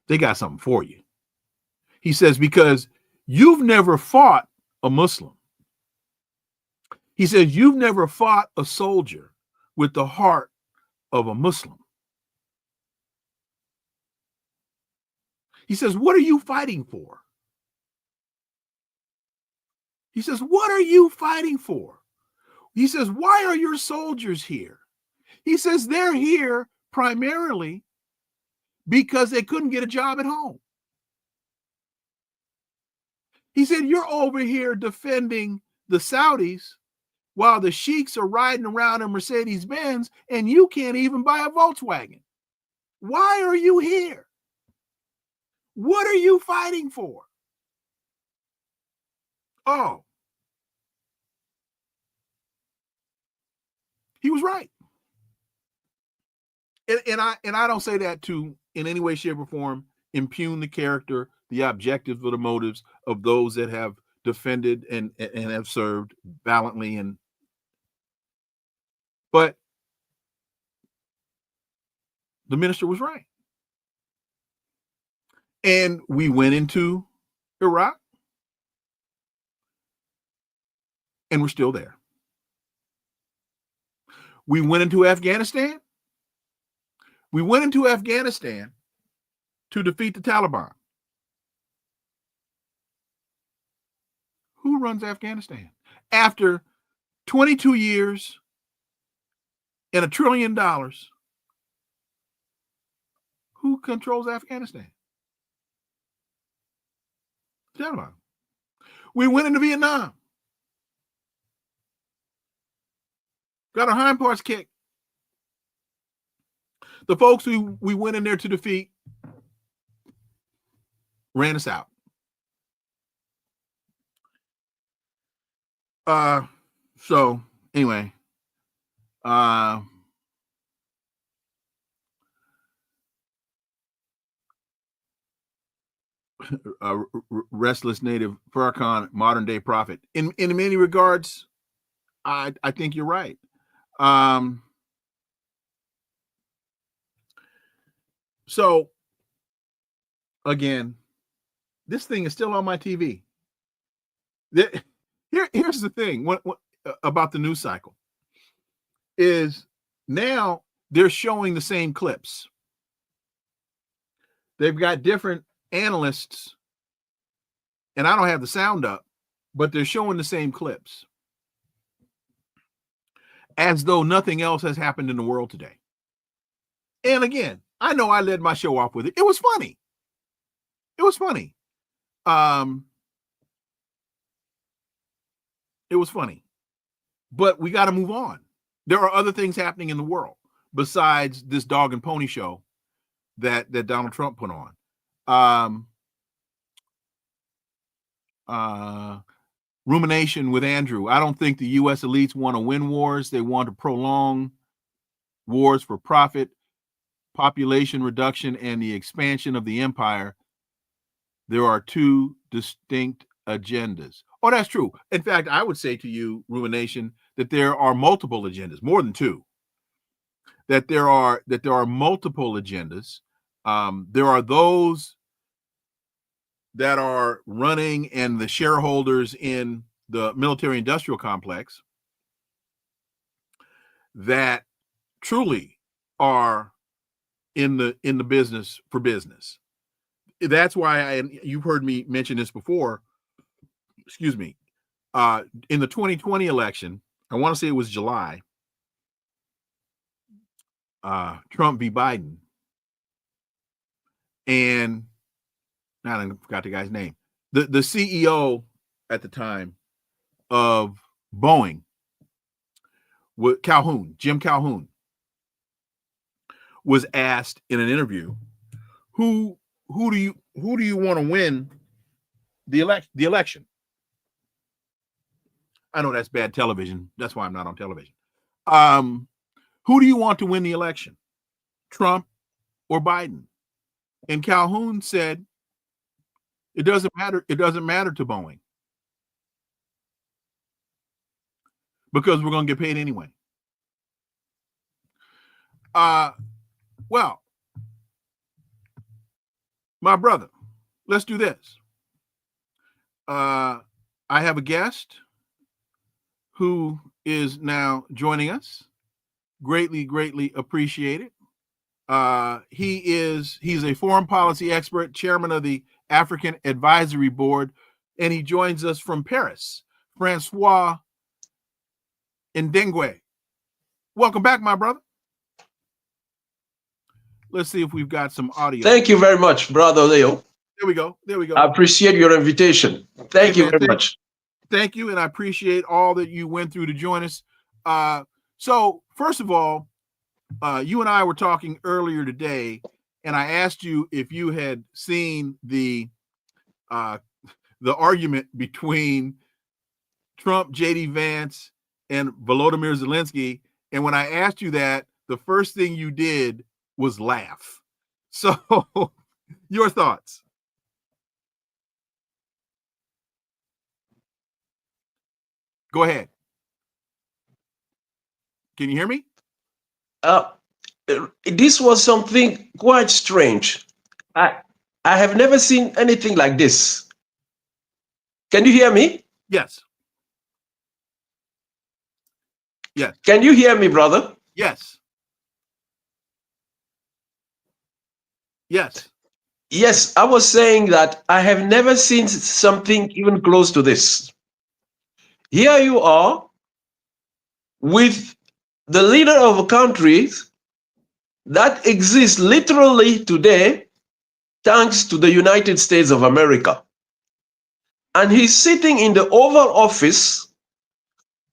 they got something for you. He says, because you've never fought a Muslim. He says, you've never fought a soldier with the heart of a Muslim. He says, what are you fighting for? He says, what are you fighting for? He says, why are your soldiers here? He says, they're here primarily because they couldn't get a job at home. He said, you're over here defending the Saudis while the sheiks are riding around in Mercedes-Benz and you can't even buy a Volkswagen. Why are you here? What are you fighting for? Oh, he was right. And I don't say that to, in any way, shape, or form, impugn the character, the objectives, or the motives of those that have defended and have served valiantly. But the minister was right. And we went into Iraq, and we're still there. We went into Afghanistan. We went into Afghanistan to defeat the Taliban. Who runs Afghanistan? After 22 years and $1 trillion, who controls Afghanistan? The Taliban. We went into Vietnam. Got our hind parts kicked. The folks who we went in there to defeat ran us out. So anyway, restless native Farrakhan, modern day prophet. In many regards, I think you're right. So again, this thing is still on my TV. Here's Here's the thing about the news cycle is now they're showing the same clips. They've got different analysts, and I don't have the sound up, but they're showing the same clips as though nothing else has happened in the world today. And again, I know I led my show off with it. It was funny. It was funny. It was funny. But we got to move on. There are other things happening in the world besides this dog and pony show that Donald Trump put on. Rumination with Andrew. I don't think the U.S. elites want to win wars. They want to prolong wars for profit, population reduction, and the expansion of the empire. There are two distinct agendas. Oh, that's true. In fact, I would say to you, Rumination, that there are multiple agendas, more than two. That there are multiple agendas. There are those that are running and the shareholders in the military-industrial complex that truly are in the business for business. That's why you've heard me mention this before. Excuse me. In the 2020 election, I want to say it was July, Trump v. Biden. And I forgot the guy's name. The CEO at the time of Boeing, Jim Calhoun, was asked in an interview, who do you want to win the election? I know that's bad television. That's why I'm not on television. Who do you want to win the election? Trump or Biden? And Calhoun said, it doesn't matter. It doesn't matter to Boeing because we're going to get paid anyway. Well, my brother, let's do this. I have a guest who is now joining us. Greatly appreciated. He's a foreign policy expert, chairman of the African Advisory Board, and he joins us from Paris. Francois Ndengwe. Welcome back, my brother. Let's see if we've got some audio. Thank you very much, Brother Leo. There we go. I appreciate your invitation. Thank you very much. Thank you, and I appreciate all that you went through to join us. So, first of all, you and I were talking earlier today, and I asked you if you had seen the argument between Trump, J.D. Vance, and Volodymyr Zelenskyy. And when I asked you that, the first thing you did was laugh. So, your thoughts? Go ahead. Can you hear me? This was something quite strange. I have never seen anything like this. Can you hear me? Yes. Yes. Can you hear me, brother? Yes. Yes. Yes, I was saying that I have never seen something even close to this. Here you are with the leader of a country that exists literally today thanks to the United States of America. And he's sitting in the Oval Office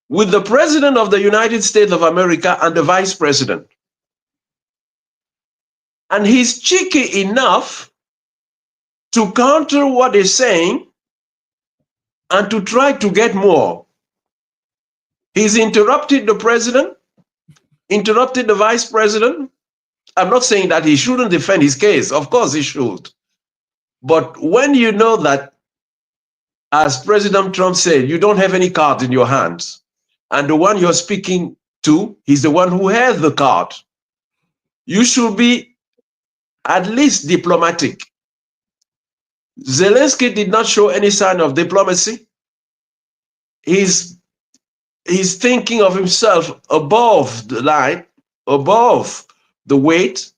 with the President of the United States of America and the Vice President. And he's cheeky enough to counter what they're saying and to try to get more. He's interrupted the President, interrupted the Vice President. I'm not saying that he shouldn't defend his case. Of course he should. But when you know that, as President Trump said, you don't have any cards in your hands, and the one you're speaking to, he's the one who has the card, you should be at least diplomatic. Zelensky did not show any sign of diplomacy. he's thinking of himself above the line, above the weight.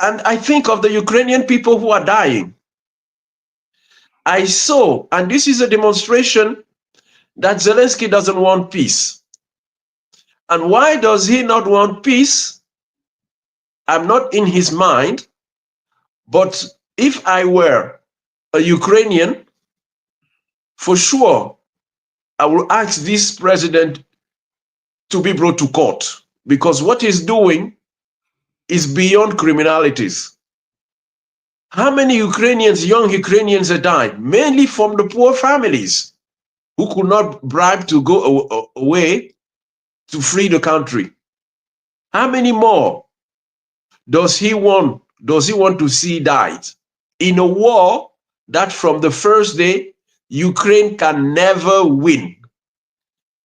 And I think of the Ukrainian people who are dying. I saw, and this is a demonstration that Zelensky doesn't want peace. And why does he not want peace? I'm not in his mind, but if I were a Ukrainian, for sure, I will ask this president to be brought to court, because what he's doing is beyond criminalities. How many Ukrainians, young Ukrainians have died? Mainly from the poor families who could not bribe to go away to free the country. How many more does he want to see died in a war that from the first day Ukraine can never win?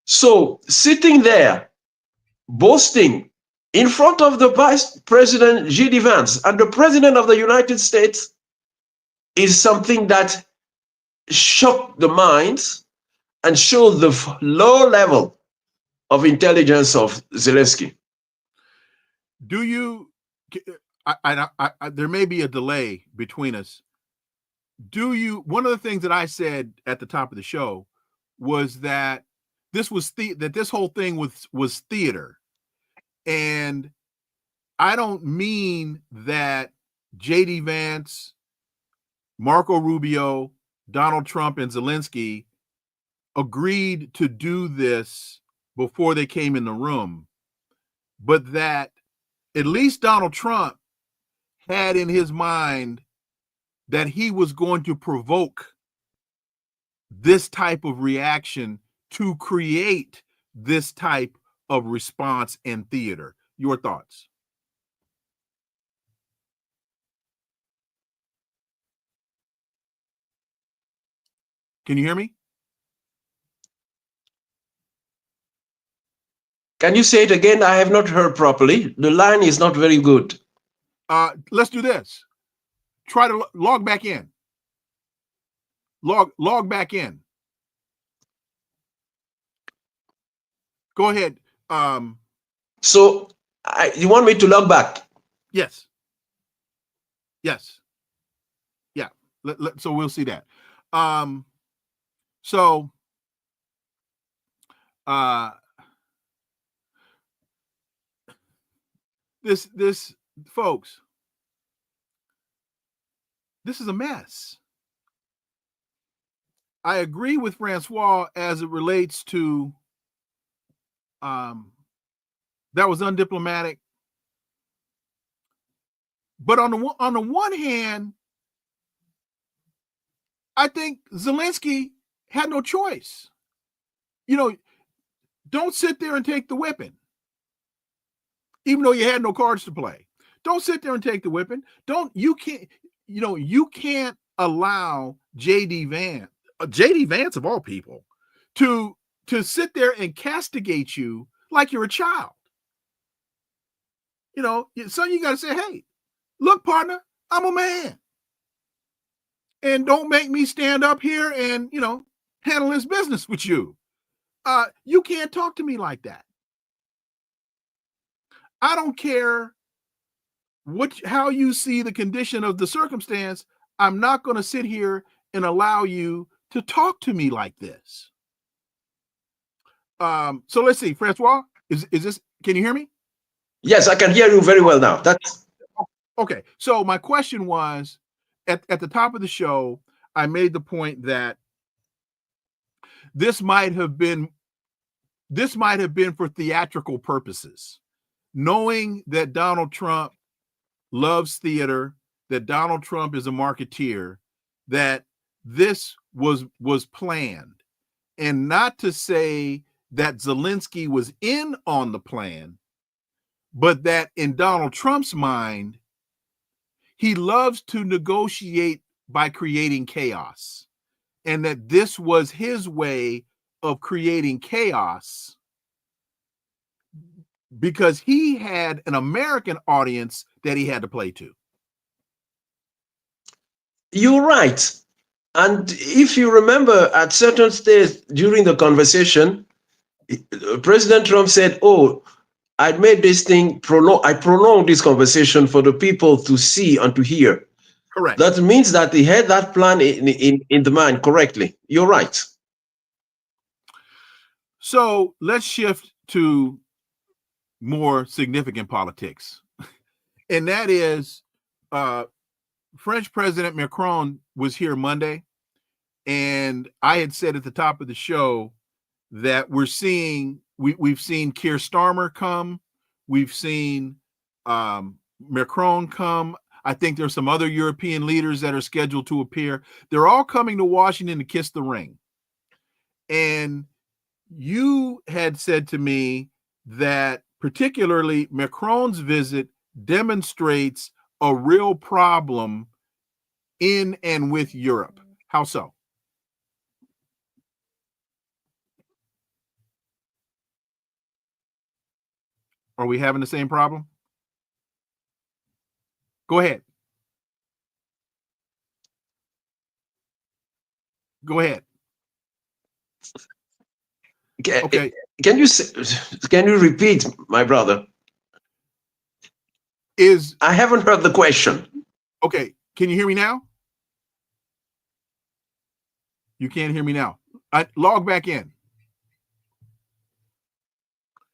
So sitting there boasting in front of the Vice President J.D. Vance and the President of the United States is something that shocked the minds and showed the low level of intelligence of Zelensky. Do you, there may be a delay between us. One of the things that I said at the top of the show was that this whole thing was theater. And I don't mean that J.D. Vance, Marco Rubio, Donald Trump, and Zelensky agreed to do this before they came in the room, but that at least Donald Trump had in his mind that he was going to provoke this type of reaction to create this type of response in theater. Your thoughts? Can you hear me? Can you say it again? I have not heard properly. The line is not very good. Let's do this. Try to log back in. Log back in. Go ahead. So you want me to log back? Yes. Yes. Yeah. So we'll see that. This folks, this is a mess. I agree with Francois as it relates to that was undiplomatic. But on the one hand, I think Zelensky had no choice. You know, don't sit there and take the whipping, even though you had no cards to play. Don't sit there and take the whipping. You can't allow J.D. Vance of all people, to sit there and castigate you like you're a child. You know, so you got to say, hey, look, partner, I'm a man. And don't make me stand up here and, handle this business with you. You can't talk to me like that. I don't care how you see the condition of the circumstance. I'm not going to sit here and allow you to talk to me like this. So let's see, Francois, is this, can you hear me? Yes, I can hear you very well now. That's okay. So my question was, at the top of the show, I made the point that this might have been for theatrical purposes, knowing that Donald Trump loves theater, that Donald Trump is a marketeer, that this was planned, and not to say that Zelensky was in on the plan, but that in Donald Trump's mind, he loves to negotiate by creating chaos, and that this was his way of creating chaos because he had an American audience that he had to play to. You're right. And if you remember, at certain stage during the conversation, President Trump said, "Oh, I made this thing I prolonged this conversation for the people to see and to hear." Correct. That means that he had that plan in the mind correctly. You're right. So let's shift to more significant politics. And that is French President Macron was here Monday. And I had said at the top of the show that we've seen Keir Starmer come. We've seen Macron come. I think there's some other European leaders that are scheduled to appear. They're all coming to Washington to kiss the ring. And you had said to me that particularly Macron's visit demonstrates a real problem in and with Europe. How so? Are we having the same problem? Go ahead. Go ahead. Okay. Can you repeat, my brother? I haven't heard the question. Okay. Can you hear me now? You can't hear me now. Log back in.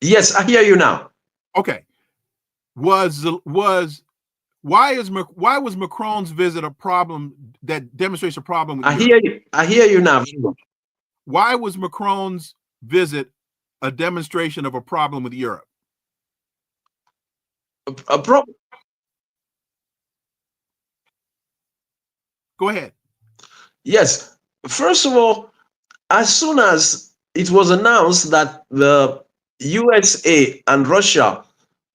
Yes, I hear you now. Okay. Why was Macron's visit a problem that demonstrates a problem with Europe? I hear you now. Why was Macron's visit a demonstration of a problem with Europe? A problem. Go ahead. Yes. First of all, as soon as it was announced that the USA and Russia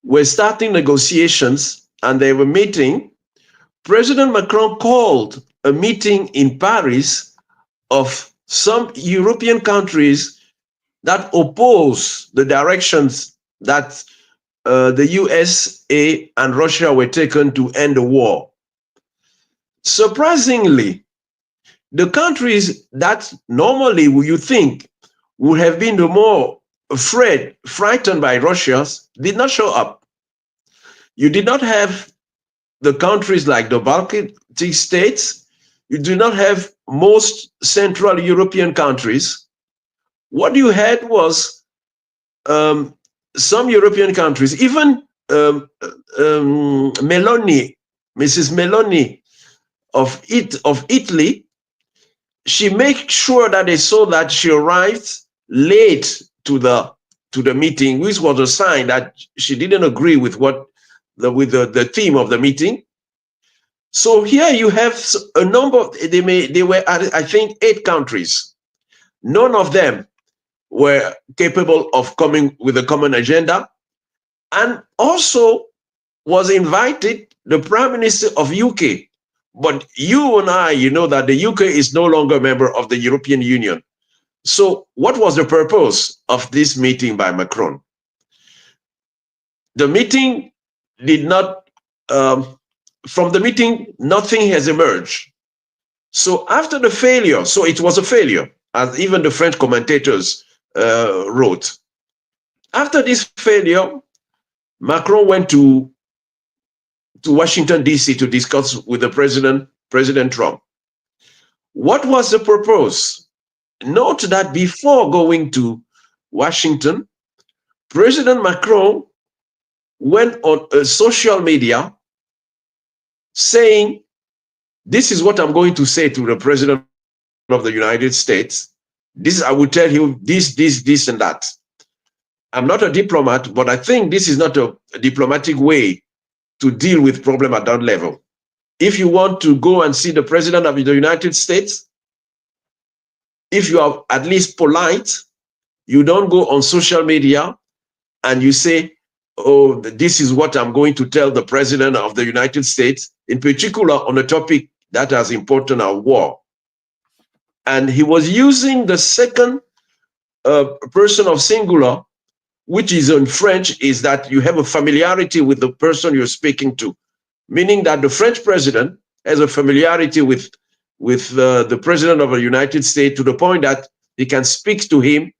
were starting negotiations and they were meeting, President Macron called a meeting in Paris of some European countries that oppose the directions that the USA and Russia were taken to end the war. Surprisingly, the countries that normally you think would have been the more frightened by Russia did not show up. You did not have the countries like the Baltic states. You do not have most Central European countries. What you had was some European countries, even Mrs. Meloni of Italy, she made sure that they saw that she arrived late to the meeting, which was a sign that she didn't agree with the theme of the meeting. So here you have a number. They were I think 8 countries. None of them were capable of coming with a common agenda, and also was invited the Prime Minister of UK. But you and I, you know that the UK is no longer a member of the European Union. So what was the purpose of this meeting by Macron? The meeting did not, from the meeting, nothing has emerged. So after the failure, so it was a failure, as even the French commentators wrote. After this failure, Macron went to Washington, D.C. to discuss with the President Trump. What was the purpose? Note that before going to Washington, President Macron went on social media saying, "This is what I'm going to say to the President of the United States. This, I will tell you this, and that." I'm not a diplomat, but I think this is not a diplomatic way to deal with problem at that level. If you want to go and see the President of the United States, if you are at least polite, you don't go on social media and you say, "Oh, this is what I'm going to tell the President of the United States," in particular on a topic that is important, our war. And he was using the second person of singular, which is in French, is that you have a familiarity with the person you're speaking to, meaning that the French president has a familiarity with with the President of the United States, to the point that he can speak to him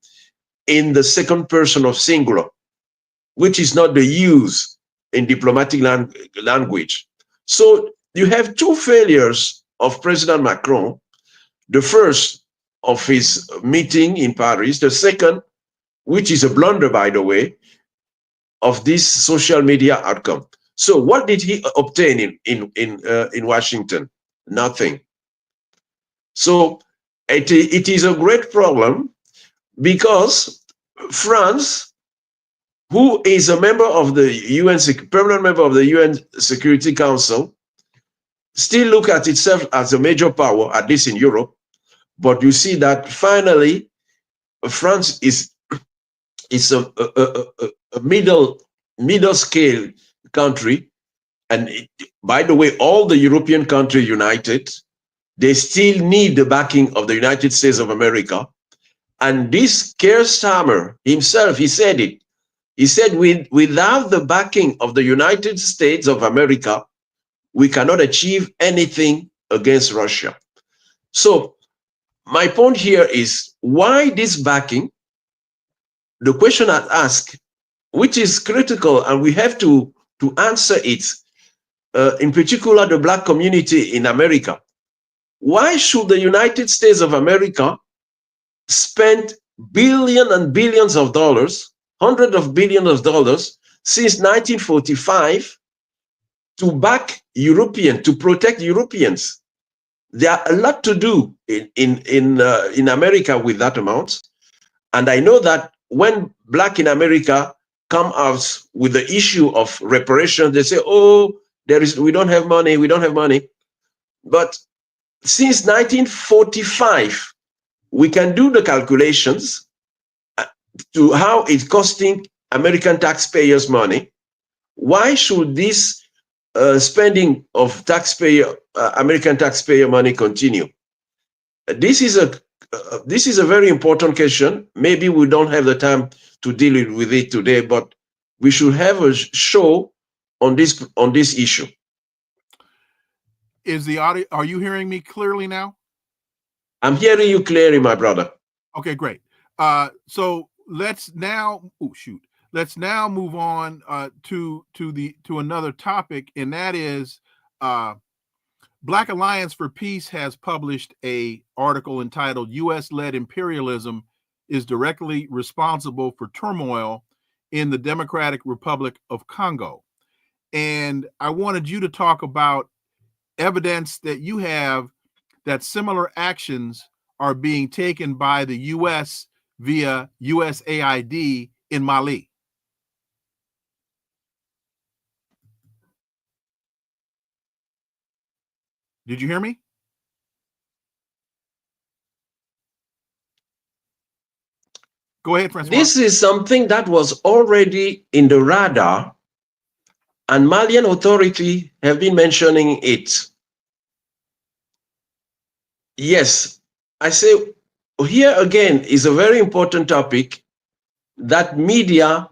in the second person of singular, which is not the use in diplomatic language. So you have two failures of President Macron. The first of his meeting in Paris, the second, which is a blunder, by the way, of this social media outcome. So what did he obtain in Washington? Nothing. So it is a great problem, because France, who is a member of the UN, permanent member of the UN Security Council, still look at itself as a major power, at least in Europe. But you see that finally, France is a middle scale country. And by the way, all the European countries united, they still need the backing of the United States of America. And this Keir Starmer himself, he said it. He said, without the backing of the United States of America, we cannot achieve anything against Russia. So my point here is, why this backing? The question I ask, which is critical, and we have to answer it, in particular the Black community in America. Why should the United States of America spend billions and billions of dollars, hundreds of billions of dollars, since 1945 to back Europeans, to protect Europeans? There are a lot to do in America with that amount. And I know that when Black in America come out with the issue of reparations, they say, oh, we don't have money, we don't have money. But since 1945, we can do the calculations to how it's costing American taxpayers money. Why should this spending of American taxpayer money continue? This is a very important question. Maybe we don't have the time to deal with it today, but we should have a show on this issue. Is the audio? Are you hearing me clearly now? I'm hearing you clearly, my brother. Okay, great. So let's now. Oh shoot. Let's now move on to another topic, and that is Black Alliance for Peace has published an article entitled "U.S.-led imperialism is directly responsible for turmoil in the Democratic Republic of Congo." And I wanted you to talk about evidence that you have that similar actions are being taken by the U.S. via USAID in Mali. Did you hear me? Go ahead, Francois. This is something that was already in the radar, and Malian authority have been mentioning it. Yes, I say here again is a very important topic that media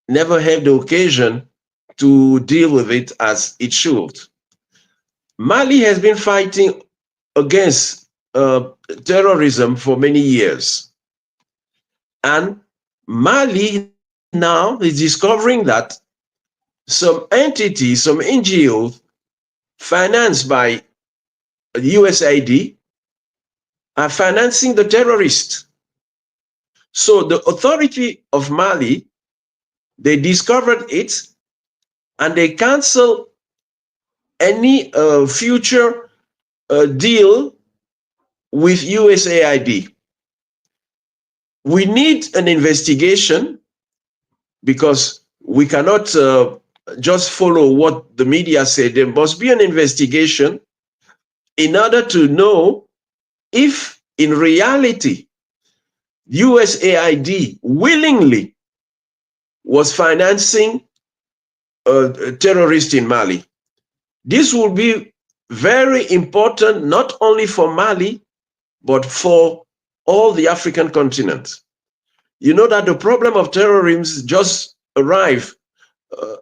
never have the occasion to deal with it as it should. Mali has been fighting against terrorism for many years. And Mali now is discovering that some entities, some NGOs financed by USAID are financing the terrorists. So the authority of Mali, they discovered it and they cancel any future deal with USAID. We need an investigation because we cannot just follow what the media say. There must be an investigation in order to know if in reality USAID willingly was financing terrorists in Mali. This will be very important, not only for Mali, but for all the African continent. You know that the problem of terrorism just arrived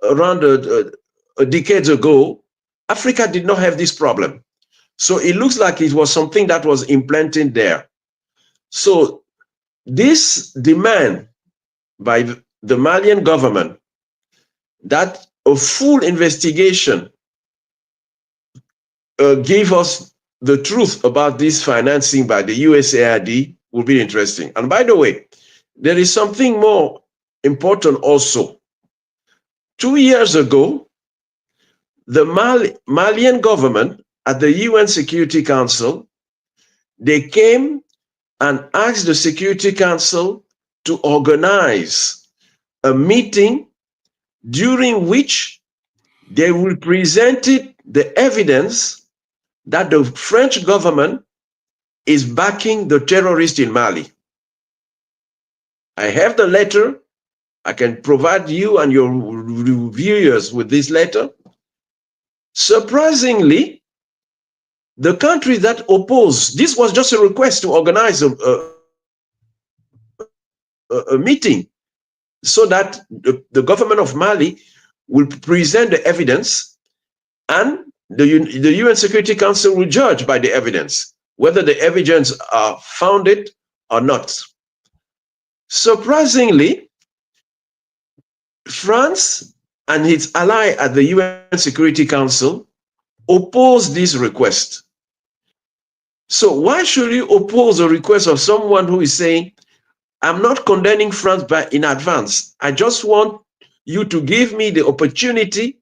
around a decade ago. Africa did not have this problem. So it looks like it was something that was implanted there. So this demand by the Malian government that a full investigation gave us the truth about this financing by the USAID will be interesting. And by the way, there is something more important also. 2 years ago, the Malian government at the UN Security Council, they came and asked the Security Council to organize a meeting during which they will present the evidence that the French government is backing the terrorists in Mali. I have the letter. I can provide you and your viewers with this letter. Surprisingly, the country that opposed, this was just a request to organize a meeting so that the government of Mali will present the evidence, and the UN Security Council will judge by the evidence whether the evidence are founded or not. Surprisingly, France and its ally at the UN Security Council opposed this request. So why should you oppose a request of someone who is saying, I'm not condemning France in advance. I just want you to give me the opportunity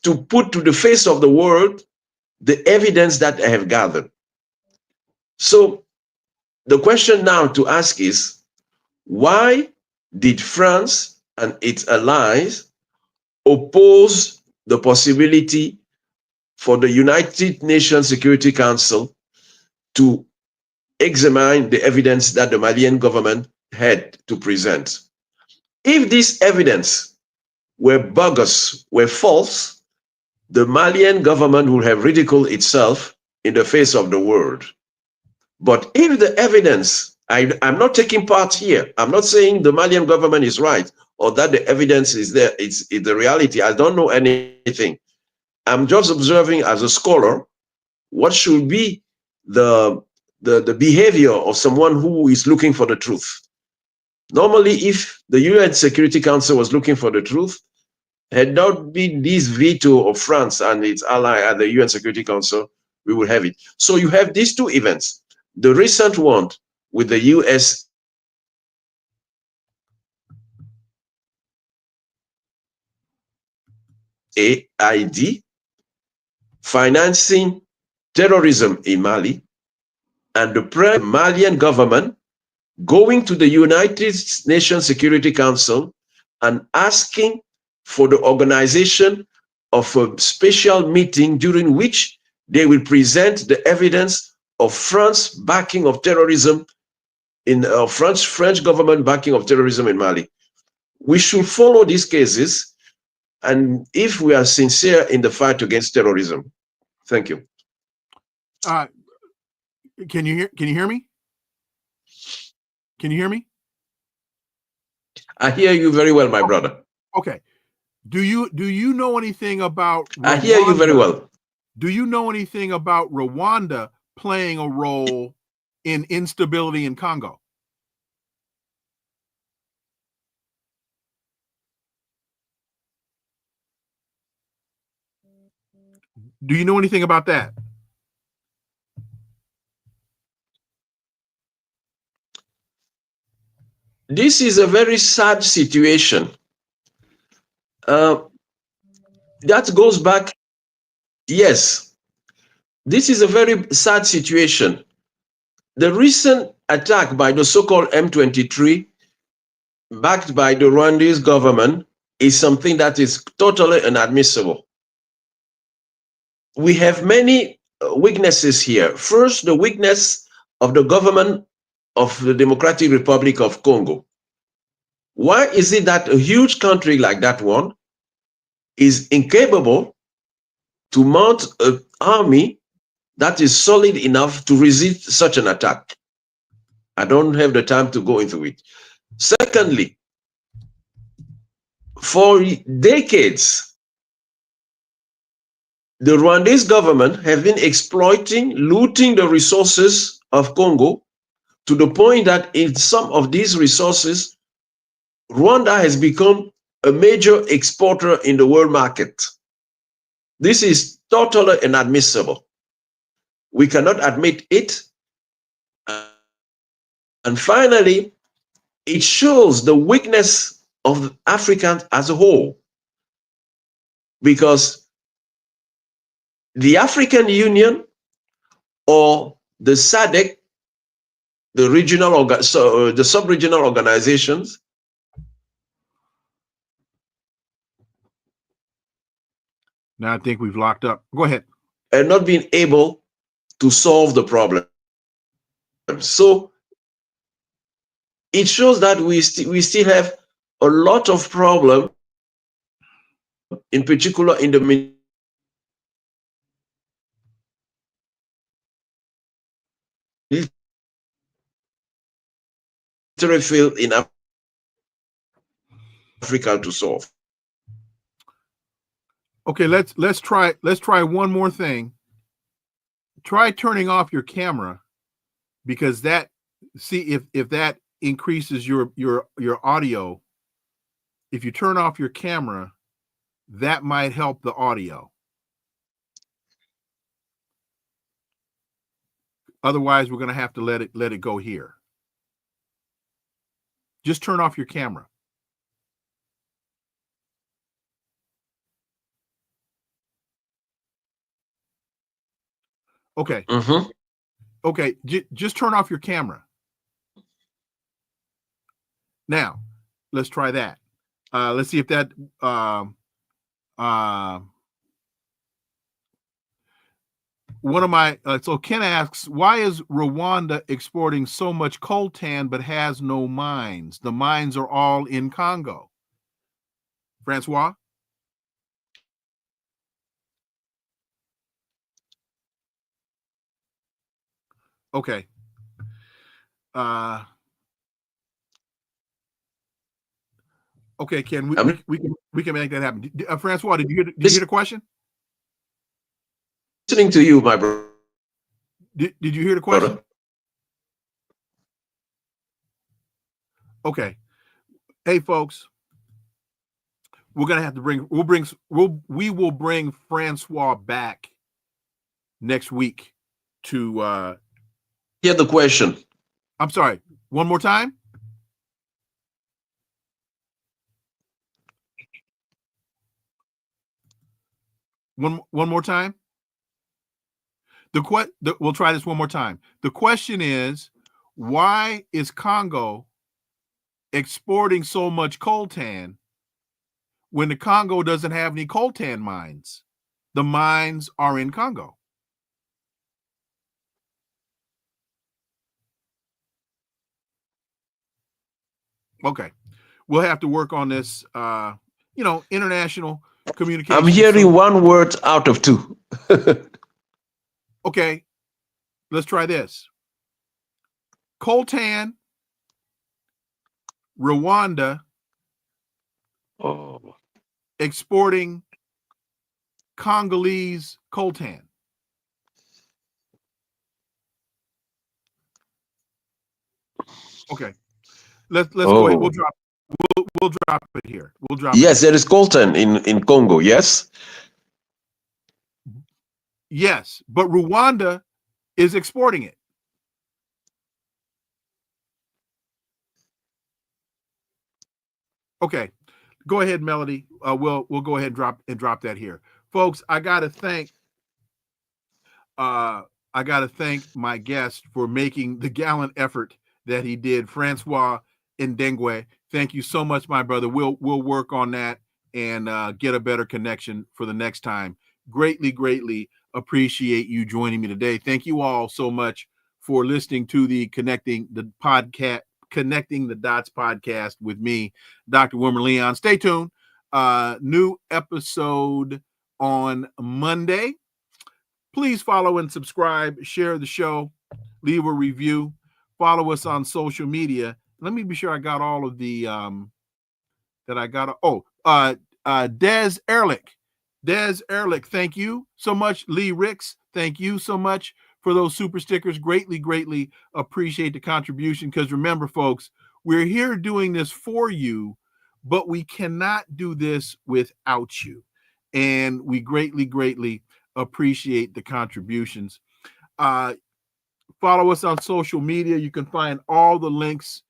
to put to the face of the world the evidence that I have gathered. So the question now to ask is, why did France and its allies oppose the possibility for the United Nations Security Council to examine the evidence that the Malian government had to present? If this evidence were bogus, were false, the Malian government would have ridiculed itself in the face of the world. But if the evidence, I'm not taking part here. I'm not saying the Malian government is right or that the evidence is there. It's the reality. I don't know anything. I'm just observing as a scholar what should be the behavior of someone who is looking for the truth. Normally, if the UN Security Council was looking for the truth, had not been this veto of France and its ally at the UN Security Council, we would have it. So you have these two events. The recent one with the USAID financing terrorism in Mali, and the Malian government going to the United Nations Security Council and asking for the organization of a special meeting during which they will present the evidence of France backing of terrorism in French government backing of terrorism in Mali. We should follow these cases, and if we are sincere in the fight against terrorism. Thank you. Can you hear me? Can you hear me? I hear you very well, my brother. Okay. Do you know anything about Rwanda? I hear you very well. Do you know anything about Rwanda playing a role in instability in Congo? Do you know anything about that? This is a very sad situation. That goes back, yes, this is a very sad situation. The recent attack by the so-called M23, backed by the Rwandese government, is something that is totally inadmissible. We have many weaknesses here. First, the weakness of the government of the Democratic Republic of Congo. Why is it that a huge country like that one is incapable to mount an army that is solid enough to resist such an attack? I don't have the time to go into it. Secondly, for decades, the Rwandese government have been exploiting, looting the resources of Congo to the point that in some of these resources, Rwanda has become a major exporter in the world market. This is totally inadmissible. We cannot admit it. And finally, it shows the weakness of Africans as a whole, because the African Union or the SADC, the regional, the sub-regional organizations, Now I think we've locked up. Go ahead. are not being able to solve the problem. So it shows that we still have a lot of problem, in particular in the military field in Africa to solve. Okay, let's try one more thing. Try turning off your camera, because that, see if that increases your audio. If you turn off your camera, that might help the audio. Otherwise, we're going to have to let it go here. Just turn off your camera. Okay. Mm-hmm. Okay. Just turn off your camera. Now, let's try that. Let's see if that. One of my so Ken asks, why is Rwanda exporting so much coltan but has no mines? The mines are all in Congo. Francois? Okay. Okay, Ken, we can make that happen. Francois, did you hear the question? Listening to you, my brother. Did you hear the question? Okay. Hey, folks, we're gonna have to we will bring Francois back next week to hear the question. I'm sorry. One more time. One more time. We'll try this one more time. The question is, why is Congo exporting so much coltan when the Congo doesn't have any coltan mines? The mines are in Congo. Okay. We'll have to work on this, international communication. I'm hearing one word out of two. Okay. Let's try this. Coltan, Rwanda, exporting Congolese coltan. Okay. Let's go ahead. We'll drop it here. We'll drop Yes, there is coltan in Congo, yes? Yes, but Rwanda is exporting it. Okay. Go ahead, Melody. We'll go ahead and drop that here. Folks, I gotta thank my guest for making the gallant effort that he did, Francois Ndengwe. Thank you so much, my brother. We'll work on that and get a better connection for the next time. Greatly appreciate you joining me today. Thank you all so much for listening to the Connecting the Dots podcast with me, Dr. Wilmer Leon. Stay tuned. New episode on Monday. Please follow and subscribe, share the show, leave a review, follow us on social media. Let me be sure I got all of the that I got. Des Ehrlich Des Ehrlich, thank you so much. Lee Ricks, thank you so much for those super stickers. Greatly, greatly appreciate the contribution, because remember, folks, we're here doing this for you, but we cannot do this without you. And we greatly, greatly appreciate the contributions. Follow us on social media. You can find all the links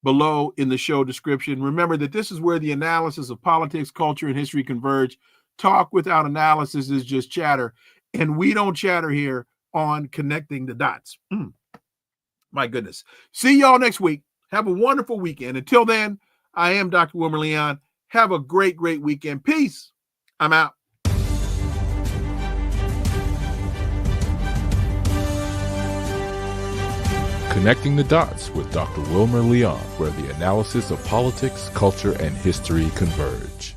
below in the show description. Remember that this is where the analysis of politics, culture, and history converge. Talk without analysis is just chatter, and we don't chatter here on Connecting the Dots. My goodness. See y'all next week. Have a wonderful weekend. Until then, I am Dr. Wilmer Leon. Have a great, great weekend. Peace. I'm out. Connecting the Dots with Dr. Wilmer Leon, where the analysis of politics, culture, and history converge.